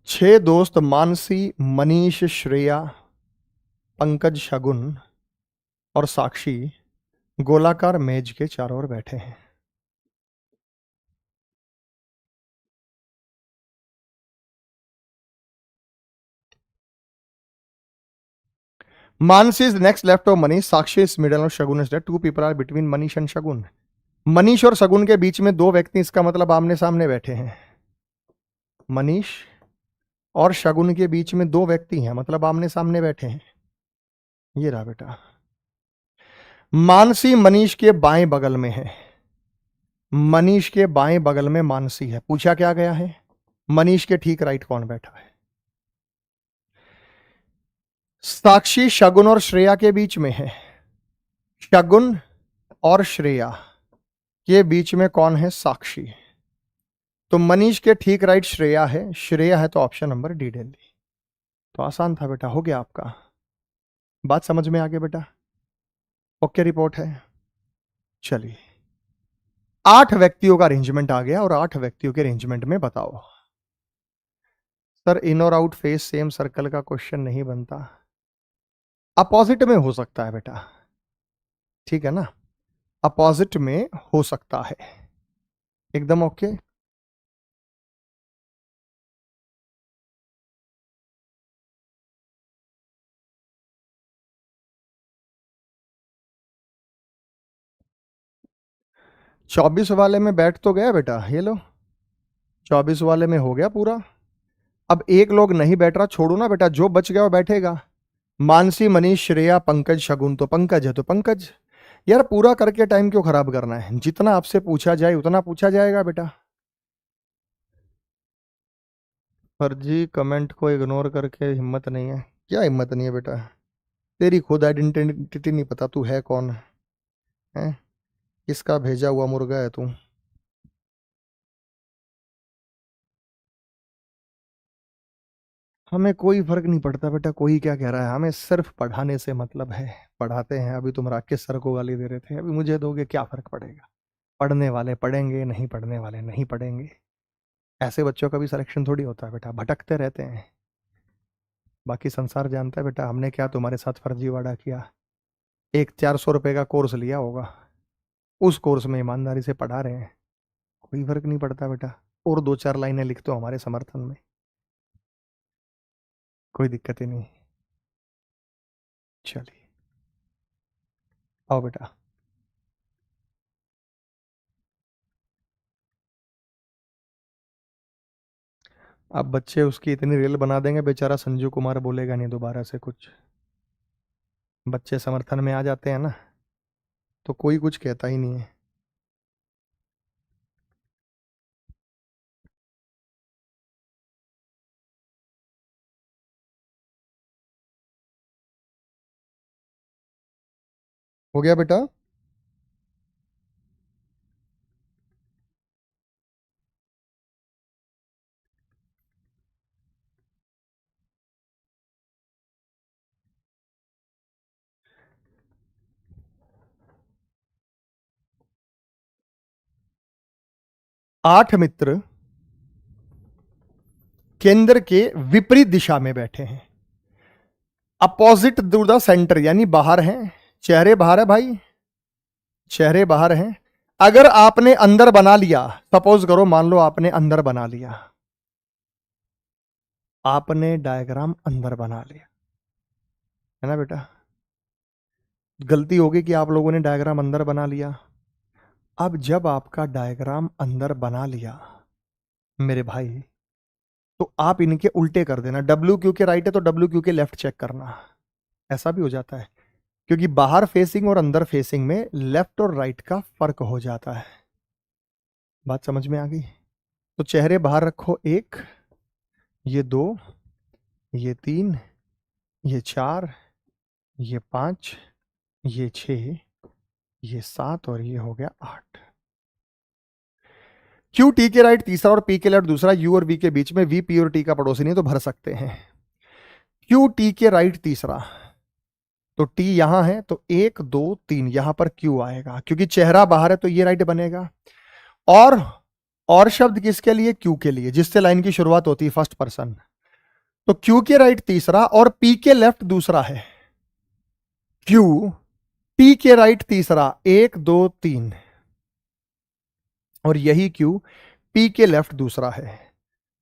6 दोस्त मानसी, मनीष, श्रेया, पंकज, शगुन और साक्षी गोलाकार मेज के चारों ओर बैठे हैं। Mansi is next left of Manish, Sakshi is middle और Shagun is left. 2 people are between Manish and Shagun. Manish और शगुन के बीच में 2 व्यक्ति, इसका मतलब आमने सामने बैठे हैं। मनीष और शगुन के बीच में 2 व्यक्ति हैं, मतलब आमने सामने बैठे हैं। ये रहा बेटा। मानसी मनीष के बाएं बगल में है। मनीष के बाएं बगल में मानसी है। पूछा क्या गया है? मनीष के ठीक राइट कौन बैठा है? साक्षी शगुन और श्रेया के बीच में है। शगुन और श्रेया के बीच में कौन है? साक्षी। तो मनीष के ठीक राइट श्रेया है। श्रेया है तो ऑप्शन नंबर डी दिल्ली। तो आसान था बेटा, हो गया आपका। बात समझ में आ गया बेटा? ओके रिपोर्ट है। चलिए, 8 व्यक्तियों का अरेंजमेंट आ गया और 8 व्यक्तियों के अरेंजमेंट में बताओ। सर इन और आउट फेस सेम सर्कल का क्वेश्चन नहीं बनता। अपोजिट में हो सकता है बेटा, ठीक है ना, अपोजिट में हो सकता है। एकदम ओके। चौबीस वाले में बैठ तो गया बेटा, ये लो 24 वाले में हो गया पूरा। अब एक लोग नहीं बैठ रहा, छोड़ो ना बेटा, जो बच गया वो बैठेगा। मानसी, मनीष, श्रेया, पंकज, शगुन। तो पंकज है तो पंकज। यार पूरा करके टाइम क्यों खराब करना है? जितना आपसे पूछा जाए उतना पूछा जाएगा बेटा। फर्जी कमेंट को इग्नोर करके हिम्मत नहीं है? क्या हिम्मत नहीं है बेटा? तेरी खुद आइडेंटिटी नहीं पता तू है कौन है? किसका भेजा हुआ मुर्गा है तू? हमें कोई फर्क नहीं पड़ता बेटा, कोई क्या कह रहा है, हमें सिर्फ पढ़ाने से मतलब है। पढ़ाते हैं। अभी तुम राकेश सर को गाली दे रहे थे, अभी मुझे दोगे, क्या फर्क पड़ेगा? पढ़ने वाले पढ़ेंगे, नहीं पढ़ने वाले नहीं पढ़ेंगे। ऐसे बच्चों का भी सिलेक्शन थोड़ी होता है बेटा, भटकते रहते हैं। बाकी संसार जानता है बेटा हमने क्या तुम्हारे साथ फर्जीवाड़ा किया। एक 400 रुपये का कोर्स लिया होगा, उस कोर्स में ईमानदारी से पढ़ा रहे हैं। कोई फर्क नहीं पड़ता बेटा। और 2-4 लाइनें लिख दो हमारे समर्थन में, कोई दिक्कत ही नहीं। चलिए, आओ बेटा। अब बच्चे उसकी इतनी रील बना देंगे, बेचारा संजू कुमार बोलेगा नहीं दोबारा से कुछ। बच्चे समर्थन में आ जाते हैं ना, तो कोई कुछ कहता ही नहीं है। हो गया बेटा? 8 मित्र केंद्र के विपरीत दिशा में बैठे हैं, अपोजिट टू द सेंटर, यानी बाहर हैं। चेहरे बाहर है भाई, चेहरे बाहर हैं। अगर आपने अंदर बना लिया, सपोज करो, मान लो आपने अंदर बना लिया, आपने डायग्राम अंदर बना लिया, है ना बेटा? गलती होगी कि आप लोगों ने डायग्राम अंदर बना लिया। अब जब आपका डायग्राम अंदर बना लिया मेरे भाई, तो आप इनके उल्टे कर देना। डब्ल्यू क्यू के राइट है तो डब्ल्यू क्यू के लेफ्ट चेक करना। ऐसा भी हो जाता है, क्योंकि बाहर फेसिंग और अंदर फेसिंग में लेफ्ट और राइट का फर्क हो जाता है। बात समझ में आ गई? तो चेहरे बाहर रखो, एक, ये दो, ये तीन, ये चार, ये पांच, ये छह, ये सात, और ये हो गया 8। क्यू टी के राइट तीसरा और पी के लेफ्ट दूसरा, यू और वी के बीच में, वी पी और टी का पड़ोसी नहीं तो भर सकते हैं। क्यू टी के राइट तीसरा, तो टी यहां है तो 1 2 3 यहां पर क्यू आएगा, क्योंकि चेहरा बाहर है तो ये राइट बनेगा। और शब्द किसके लिए? क्यू के लिए, जिससे लाइन की शुरुआत होती है फर्स्ट पर्सन। तो क्यू के राइट तीसरा और पी के लेफ्ट दूसरा है। क्यू पी के राइट तीसरा, 1 2 3, और यही क्यू पी के लेफ्ट दूसरा है।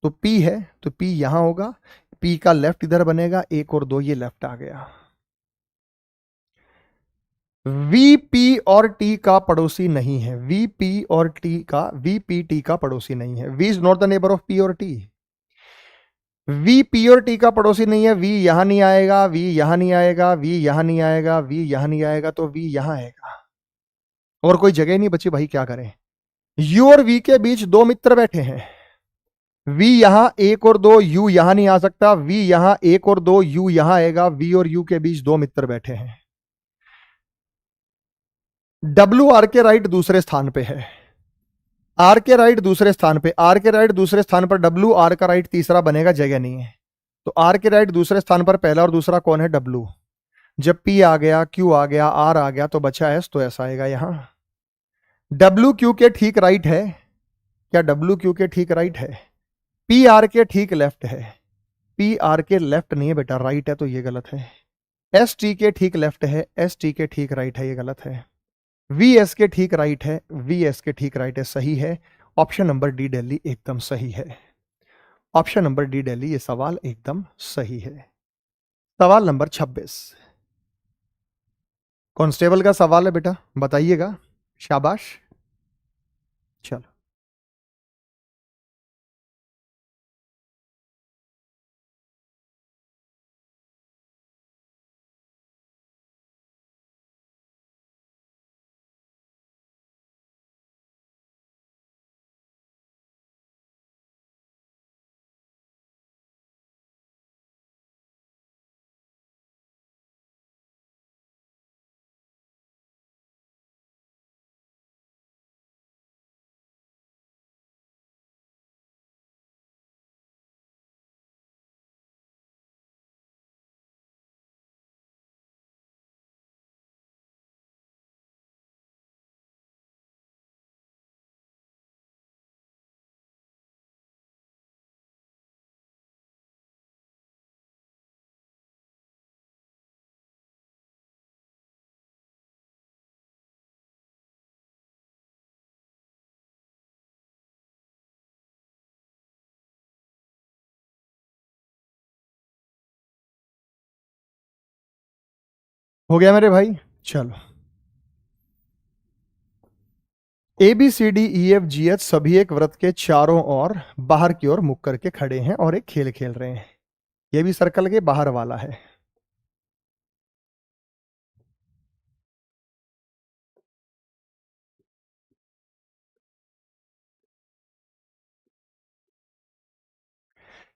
तो पी है तो पी यहां होगा, पी का लेफ्ट इधर बनेगा, 1 और 2 ये लेफ्ट आ गया। वीपी और टी का पड़ोसी नहीं है, वीपी और टी का, वीपीटी का पड़ोसी नहीं है। V is not the neighbour of P और टी। वी पी और टी का पड़ोसी नहीं है। वी यहां नहीं आएगा, वी यहां नहीं आएगा, वी यहां नहीं आएगा, वी यहां नहीं आएगा, तो वी यहां आएगा। और कोई जगह नहीं बची भाई, क्या करें? यू और वी के बीच दो मित्र बैठे हैं। वी यहां 1 और 2, यू यहां नहीं आ सकता। वी यहां 1 और 2, यू यहां आएगा। वी और यू के बीच दो मित्र बैठे हैं। डब्ल्यू आर के राइट दूसरे स्थान पे है, आर के राइट दूसरे स्थान पे, आर के राइट दूसरे स्थान पर डब्ल्यू, आर का राइट तीसरा बनेगा, जगह नहीं है। तो आर के राइट दूसरे स्थान पर पहला और दूसरा कौन है? डब्ल्यू। जब पी आ गया, क्यू आ गया, आर आ गया, तो बचा एस, तो ऐसा आएगा यहां। डब्ल्यू क्यू के ठीक राइट है क्या? डब्ल्यू क्यू के ठीक राइट है। पी आर के ठीक लेफ्ट है। पी आर के लेफ्ट नहीं है बेटा, राइट है, तो ये गलत है। एस टी के ठीक लेफ्ट है, एस टी के ठीक राइट है, ये गलत है। वी एस के ठीक राइट है, वी एस के ठीक राइट है, सही है। ऑप्शन नंबर डी दिल्ली एकदम सही है। ऑप्शन नंबर डी दिल्ली, ये सवाल एकदम सही है। सवाल नंबर 26 कांस्टेबल का सवाल है बेटा, बताइएगा। शाबाश। चलो। हो गया मेरे भाई? चलो। A B C D E F G H सभी एक व्रत के चारों ओर बाहर की ओर मुख करके खड़े हैं और एक खेल खेल रहे हैं। ये भी सर्कल के बाहर वाला है।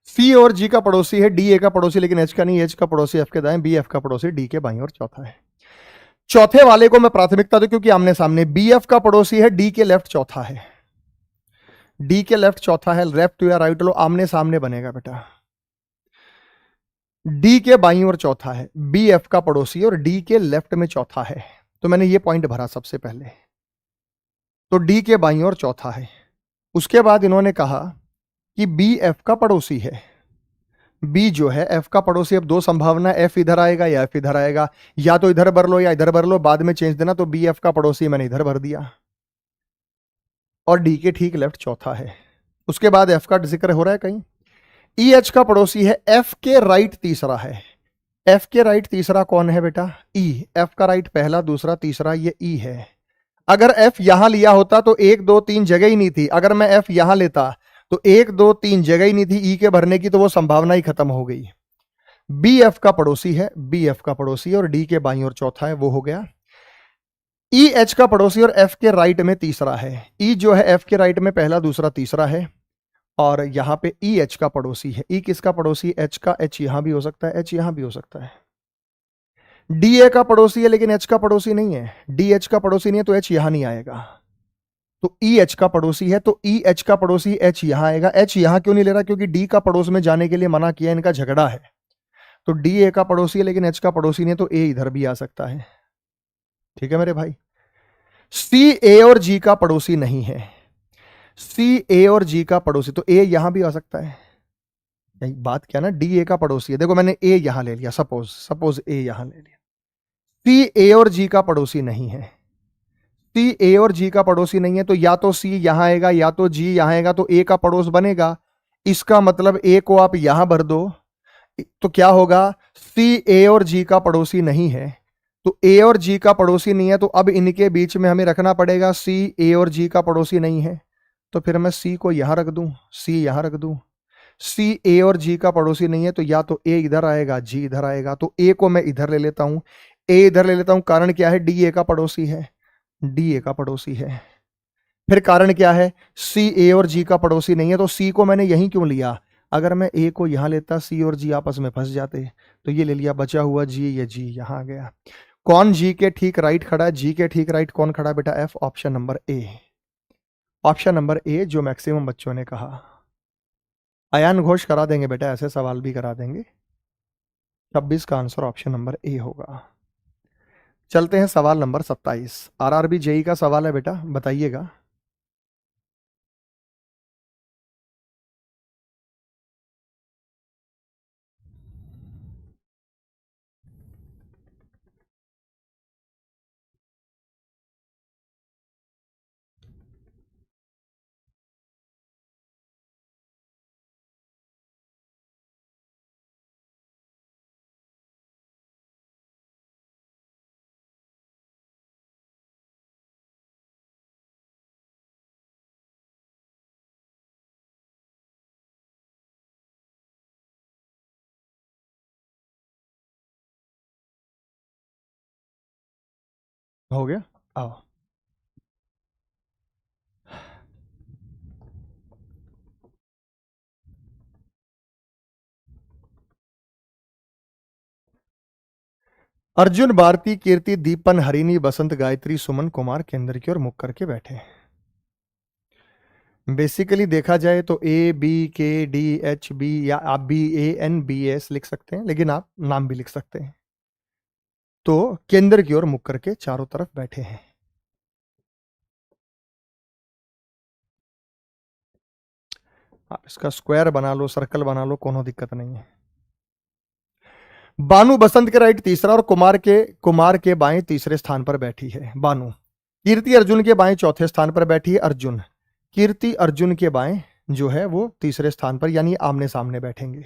सी और जी का पड़ोसी है, डी ए का पड़ोसी लेकिन एच का नहीं, एच का पड़ोसी एफ के दाएं, बी एफ का पड़ोसी डी के बाईं और चौथा है। चौथे वाले को मैं प्राथमिकता दूं क्योंकि आमने सामने। बी एफ का पड़ोसी है, डी के लेफ्ट चौथा है, डी के लेफ्ट चौथा है, लेफ्ट या राइट लो, आमने सामने बनेगा बेटा। डी के बाईं ओर चौथा है, बी एफ का पड़ोसी और डी के लेफ्ट में चौथा है। तो मैंने ये पॉइंट भरा सबसे पहले, तो डी के बाईं ओर चौथा है। उसके बाद इन्होंने कहा कि बी एफ का पड़ोसी है, बी जो है एफ का पड़ोसी। अब दो संभावना, एफ इधर आएगा या एफ इधर आएगा, या तो इधर भर लो या इधर भर लो, बाद में चेंज देना। तो बी एफ का पड़ोसी मैंने इधर भर दिया और डी के ठीक लेफ्ट चौथा है। उसके बाद एफ का जिक्र हो रहा है कहीं। ई एच का पड़ोसी है, एफ के राइट तीसरा है। एफ के राइट तीसरा कौन है बेटा? ई। एफ का राइट पहला, दूसरा, तीसरा, ये ई है। अगर एफ यहां लिया होता तो 1 2 3 जगह ही नहीं थी। अगर मैं एफ यहां लेता तो 1 2 3 जगह ही नहीं थी ई के भरने की, तो वो संभावना ही खत्म हो गई। बी एफ का पड़ोसी है, बी एफ का पड़ोसी और डी के बाईं ओर चौथा है, वो हो गया। ई एच का पड़ोसी और एफ के राइट में तीसरा है। ई जो है एफ के राइट में पहला, दूसरा, तीसरा है। और यहां पे ई एच का पड़ोसी है। ई किसका पड़ोसी? एच का। एच यहां भी हो सकता है, एच यहां भी हो सकता है। डी ए का पड़ोसी है लेकिन एच का पड़ोसी नहीं है। डी एच का पड़ोसी नहीं है तो एच यहां नहीं आएगा। तो ई एच का पड़ोसी है तो ई एच का पड़ोसी एच यहां आएगा। एच यहां क्यों नहीं ले रहा? क्योंकि डी का पड़ोस में जाने के लिए मना किया, इनका झगड़ा है। तो डी ए का पड़ोसी है लेकिन एच का पड़ोसी नहीं है, तो ए इधर भी आ सकता है। ठीक है मेरे भाई। सी ए और जी का पड़ोसी नहीं है। सी ए और जी का पड़ोसी, तो ए यहां भी आ सकता है। यही बात क्या ना, डी ए का पड़ोसी है। देखो मैंने ए यहां ले लिया, सपोज ए यहां ले लिया। सी ए और जी का पड़ोसी नहीं है। सी ए और जी का पड़ोसी नहीं है तो या तो सी यहां आएगा या तो जी यहां आएगा, तो ए का पड़ोस बनेगा। इसका मतलब ए को आप यहां भर दो तो क्या होगा? सी ए और जी का पड़ोसी नहीं है। तो ए और जी का पड़ोसी नहीं है तो अब इनके बीच में हमें रखना पड़ेगा सी ए और जी का पड़ोसी नहीं है। तो फिर मैं सी को यहां रख दूं, सी यहां रख दूं। सी ए और जी का पड़ोसी नहीं है तो या तो ए इधर आएगा, जी इधर आएगा। तो ए को मैं इधर ले लेता हूं, ए इधर ले लेता हूं। कारण क्या है? डी ए का पड़ोसी है, डी ए का पड़ोसी है। फिर कारण क्या है? सी ए और जी का पड़ोसी नहीं है, तो सी को मैंने यहीं क्यों लिया? अगर मैं ए को यहां लेता, सी और जी आपस में फंस जाते। तो ये ले लिया, बचा हुआ जी, ये जी यहां आ गया। कौन जी के ठीक राइट खड़ा है? जी के ठीक राइट कौन खड़ा है बेटा? F. Option number A, option number A जो मैक्सिमम बच्चों ने कहा। अयान घोष करा देंगे बेटा, ऐसे सवाल भी करा देंगे। 26 का आंसर ऑप्शन नंबर ए होगा। चलते हैं सवाल नंबर 27। आरआरबी जेई का सवाल है बेटा, बताइएगा। हो गया, आओ। अर्जुन, भारती, कीर्ति, दीपन, हरिणी, बसंत, गायत्री, सुमन, कुमार केंद्र की ओर मुख करके बैठे। बेसिकली देखा जाए तो ए बी के डी एच बी, या आप B A N B S लिख सकते हैं, लेकिन आप नाम भी लिख सकते हैं। तो केंद्र की ओर मुख करके चारों तरफ बैठे हैं। आप इसका स्क्वायर बना लो, सर्कल बना लो, कोनो दिक्कत नहीं है। बानु बसंत के राइट तीसरा और कुमार के बाएं तीसरे स्थान पर बैठी है बानु। कीर्ति अर्जुन के बाएं चौथे स्थान पर बैठी है अर्जुन। कीर्ति अर्जुन के बाएं जो है वो तीसरे स्थान पर, यानी आमने सामने बैठेंगे।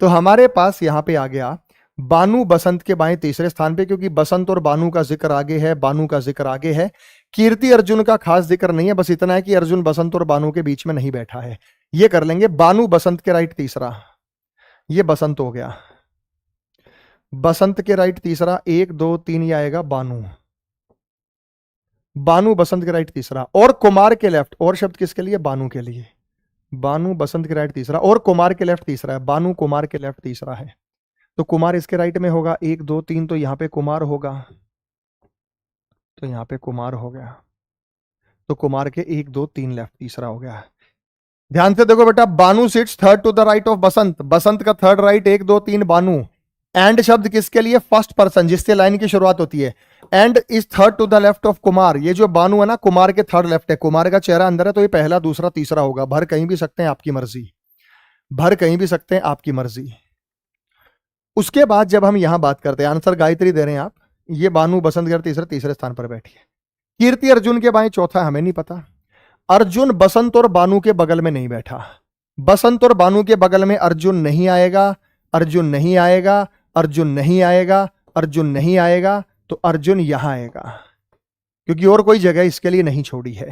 तो हमारे पास यहां पे आ गया बानु बसंत के बाएं तीसरे स्थान पे, क्योंकि बसंत और बानु का जिक्र आगे है, बानु का जिक्र आगे है। कीर्ति अर्जुन का खास जिक्र नहीं है, बस इतना है कि अर्जुन बसंत और बानु के बीच में नहीं बैठा है। ये कर लेंगे, बानु बसंत के राइट तीसरा, ये बसंत हो गया। बसंत के राइट तीसरा, 1 2 3 ये आएगा बानु, बानु बसंत के राइट तीसरा। और कुमार के लेफ्ट, और शब्द किसके लिए? बानु के लिए। बानु बसंत के राइट तीसरा, और कुमार के लेफ्ट तीसरा है, बानु कुमार के लेफ्ट तीसरा है, तो कुमार इसके राइट में होगा। 1 2 3, तो यहां पे कुमार होगा, तो यहां पे कुमार हो गया, तो कुमार के 1 2 3 लेफ्ट तीसरा हो गया। ध्यान से देखो बेटा, Banu sits third to the right of Basant, Basant का थर्ड राइट 1 2 3 बानु। एंड शब्द किसके लिए? फर्स्ट पर्सन, जिससे लाइन की शुरुआत होती है। And is third to the left of Kumar, ये जो बानु है ना, कुमार के थर्ड लेफ्ट है, कुमार का चेहरा अंदर है, तो ये पहला दूसरा तीसरा होगा। भर कहीं भी सकते हैं, आपकी मर्जी, भर कहीं भी सकते हैं, आपकी मर्जी। उसके बाद जब हम यहां बात करते हैं, आंसर गायत्री दे रहे हैं आप, ये बानु बसंत के तीसरे स्थान पर बैठी है। कीर्ति अर्जुन के बाएं चौथा, हमें नहीं पता। अर्जुन बसंत और बानु के बगल में नहीं बैठा, बसंत और बानु के बगल में अर्जुन नहीं आएगा, अर्जुन नहीं आएगा, अर्जुन नहीं आएगा, अर्जुन नहीं आएगा, तो अर्जुन यहां आएगा, क्योंकि और कोई जगह इसके लिए नहीं छोड़ी है।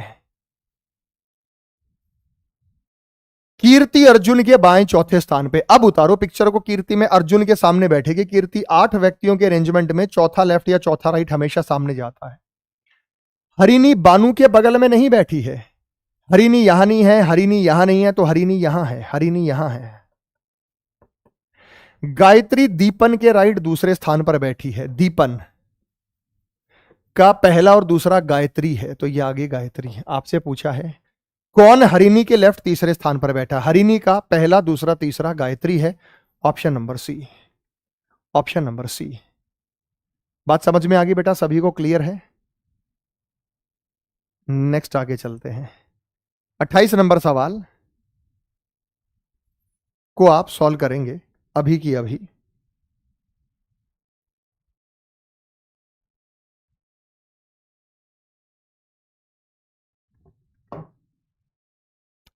कीर्ति अर्जुन के बाएं चौथे स्थान पे। अब उतारो पिक्चर को, कीर्ति में अर्जुन के सामने बैठेगी कीर्ति। 8 व्यक्तियों के अरेंजमेंट में चौथा लेफ्ट या चौथा राइट हमेशा सामने जाता है। हरिणी बानु के बगल में नहीं बैठी है, हरिणी यहां नहीं है, हरिणी यहां नहीं है, तो हरिणी यहां है, हरिणी यहां है। गायत्री दीपन के राइट दूसरे स्थान पर बैठी है, दीपन का पहला और दूसरा गायत्री है, तो ये आगे गायत्री है। आपसे पूछा है कौन हरिणी के लेफ्ट तीसरे स्थान पर बैठा, हरिणी का पहला दूसरा तीसरा गायत्री है। Option number C, option number C. बात समझ में आ गई बेटा, सभी को क्लियर है? नेक्स्ट आगे चलते हैं। 28 नंबर सवाल को आप सॉल्व करेंगे अभी की अभी।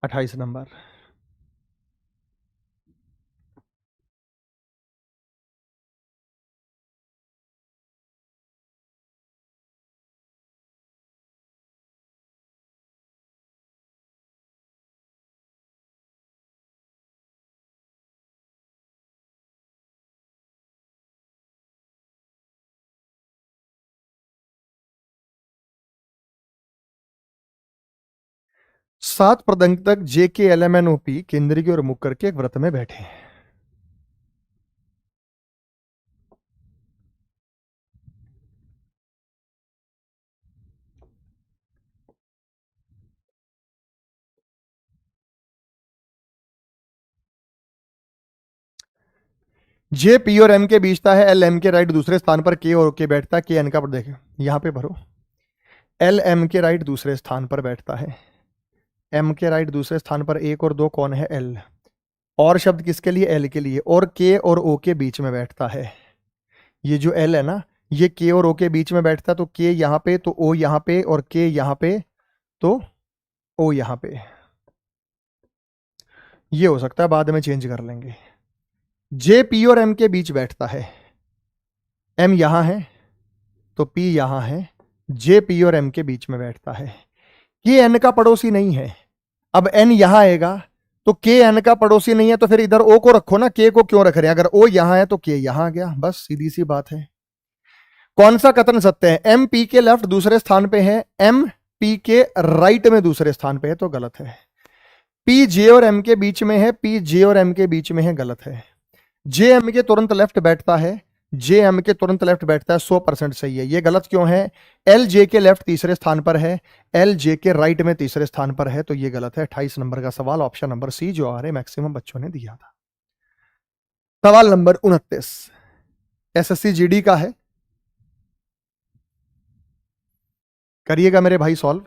अट्ठाईस नंबर, सात प्रदंग तक JKLMNOP केंद्र की ओर मुख करके एक व्रत में बैठे हैं। JP और M के बीचता है, LM के राइट दूसरे स्थान पर K और OK बैठता है। KN का पर देखे यहां पे भरो, LM के राइट दूसरे स्थान पर बैठता है, M के राइट दूसरे स्थान पर 1 और 2 कौन है? L। और शब्द किसके लिए? L के लिए। और K और O के बीच में बैठता है। ये जो L है ना, ये K और O के बीच में बैठता है, तो K यहां पे, तो O यहां पे, और K यहां पे, तो O यहां पे। ये हो सकता है, बाद में चेंज कर लेंगे। JP और M के बीच बैठता है, M यहां है तो P यहां है, JP और M के बीच में बैठता है। K N का पड़ोसी नहीं है, अब N यहां आएगा तो K N का पड़ोसी नहीं है, तो फिर इधर O को रखो ना, K को क्यों रख रहे हैं? अगर O यहां है तो K यहां आ गया, बस सीधी सी बात है। कौन सा कथन सत्य है? M P के लेफ्ट दूसरे स्थान पे है, M P के राइट में दूसरे स्थान पे है, तो गलत है। P J और M के बीच में है, P J और M के बीच में है, गलत है। J M के तुरंत लेफ्ट बैठता है, J M के तुरंत लेफ्ट बैठता है, 100% सही है। ये गलत क्यों है? L J के लेफ्ट तीसरे स्थान पर है, L J के राइट में तीसरे स्थान पर है, तो ये गलत है। 28 नंबर का सवाल ऑप्शन नंबर सी जो आ रहे मैक्सिमम बच्चों ने दिया था। सवाल नंबर 29 SSC GD का है, करिएगा मेरे भाई सॉल्व।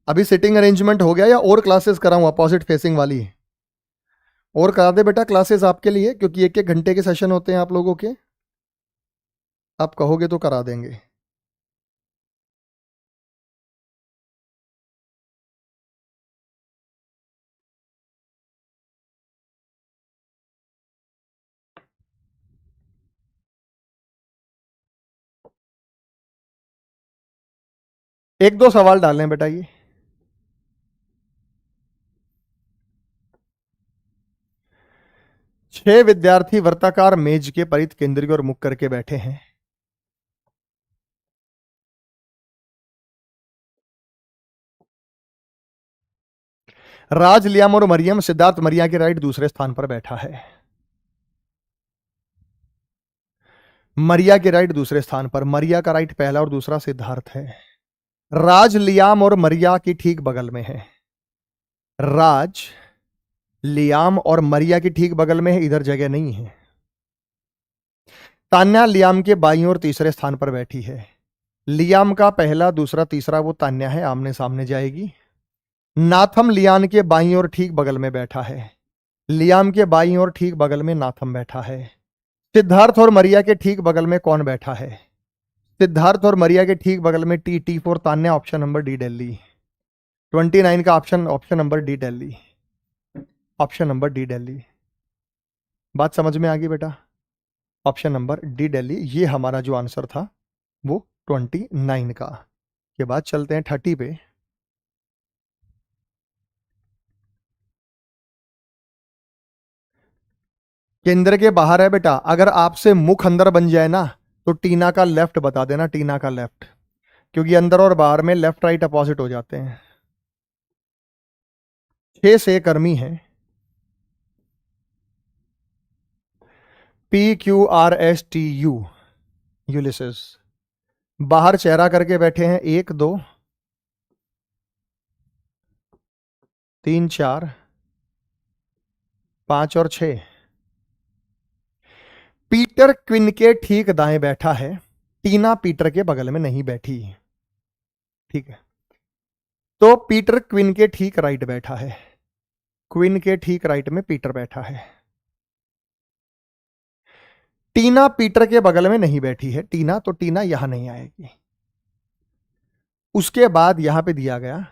अभी सिटिंग अरेंजमेंट हो गया या और क्लासेस कराऊं अपोजिट फेसिंग वाली? और करा दे बेटा क्लासेस आपके लिए, क्योंकि 1-1 घंटे के सेशन होते हैं आप लोगों के। आप कहोगे तो करा देंगे। एक दो सवाल डालें बेटा ये। छह विद्यार्थी वर्ताकार मेज के परित केंद्र की ओर मुख करके बैठे हैं। राज, लियाम और मरियम सिद्धार्थ मरिया के राइट दूसरे स्थान पर बैठा है। मरिया के राइट दूसरे स्थान पर, मरिया का राइट पहला और दूसरा सिद्धार्थ है। राज, लियाम और मरिया की ठीक बगल में है। राज, लियाम और मरिया की ठीक बगल में है, इधर जगह नहीं है। तान्या लियाम के बाईं ओर तीसरे स्थान पर बैठी है। लियाम का पहला दूसरा तीसरा वो तान्या है, आमने सामने जाएगी। नाथम लियान के बाईं ओर ठीक बगल में बैठा है। लियाम के बाईं ओर ठीक बगल में नाथम बैठा है। सिद्धार्थ और मरिया के ठीक बगल में कौन बैठा है? सिद्धार्थ और मरिया के ठीक बगल में T for Tanya, option number D Delhi. 29 का option number D Delhi, option number D Delhi. बात समझ में आ गई बेटा? ऑप्शन नंबर डी दिल्ली, ये हमारा जो आंसर था वो 29 का। के बाद चलते हैं 30 पे। केंद्र के बाहर है बेटा। अगर आपसे मुख अंदर बन जाए ना तो टीना का लेफ्ट बता देना, टीना का लेफ्ट, क्योंकि अंदर और बाहर में लेफ्ट राइट अपोजिट हो जाते हैं। 6 सहकर्मी हैं। PQRSTU, यूलिसेस। बाहर चेहरा करके बैठे हैं, 1 2 3 4 5 और 6। पीटर क्विन के ठीक दाएं बैठा है, टीना पीटर के बगल में नहीं बैठी। ठीक है, तो पीटर क्विन के ठीक राइट बैठा है। क्विन के ठीक राइट में पीटर बैठा है। टीना पीटर के बगल में नहीं बैठी है, टीना, तो टीना यहां नहीं आएगी। उसके बाद यहां पे दिया गया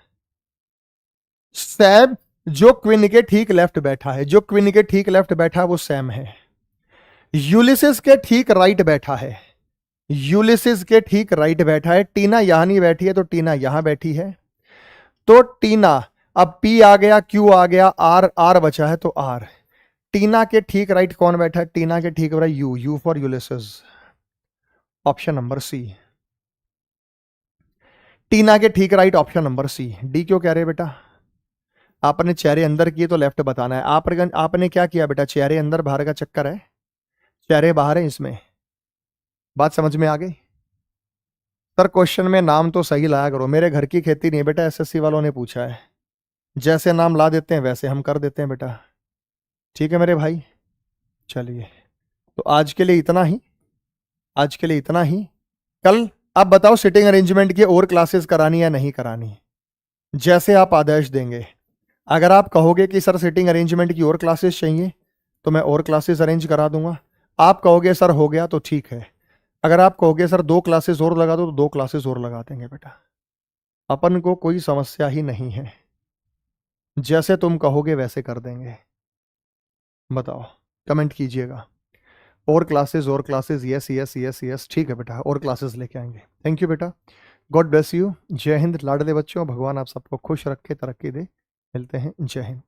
सैम, जो क्विन के ठीक लेफ्ट बैठा है। जो क्विन के ठीक लेफ्ट बैठा है वो सैम है। यूलिसिस के ठीक राइट बैठा है। यूलिसिस के ठीक राइट बैठा है। टीना यहां नहीं बैठी है, तो टीना यहां बैठी है। तो टीना, अब पी आ गया, क्यू आ गया, आर, आर बचा है तो आर। टीना के ठीक राइट कौन बैठा है? टीना के ठीक right U, U for Ulysses, option number C. Tina के ठीक right option number C. D क्यों कह रहे बेटा? आपने चेहरे अंदर किए तो लेफ्ट बताना है। आपने क्या किया बेटा? चेहरे अंदर बाहर का चक्कर है, चेहरे बाहर है इसमें। बात समझ में आ गई? सर क्वेश्चन में नाम तो सही लाया करो। मेरे घर की खेती नहीं बेटा, SSC वालों ने पूछा है। जैसे नाम ला देते हैं वैसे हम कर देते हैं बेटा। ठीक है मेरे भाई, चलिए तो आज के लिए इतना ही, आज के लिए इतना ही। कल आप बताओ सिटिंग अरेंजमेंट की और क्लासेस करानी या नहीं करानी, जैसे आप आदेश देंगे। अगर आप कहोगे कि सर सिटिंग अरेंजमेंट की और क्लासेस चाहिए तो मैं और क्लासेस अरेंज करा दूंगा। आप कहोगे सर हो गया तो ठीक है। अगर आप कहोगे सर 2 क्लासेस और लगा दो तो 2 क्लासेस और लगा देंगे बेटा। अपन को कोई समस्या ही नहीं है, जैसे तुम कहोगे वैसे कर देंगे। बताओ, कमेंट कीजिएगा। और classes, yes yes yes yes, ठीक है बेटा, और क्लासेस लेके आएंगे। थैंक यू बेटा, गॉड ब्लेस यू। जय हिंद लाडले बच्चों, भगवान आप सबको खुश रखे, तरक्की दे। मिलते हैं, जय हिंद।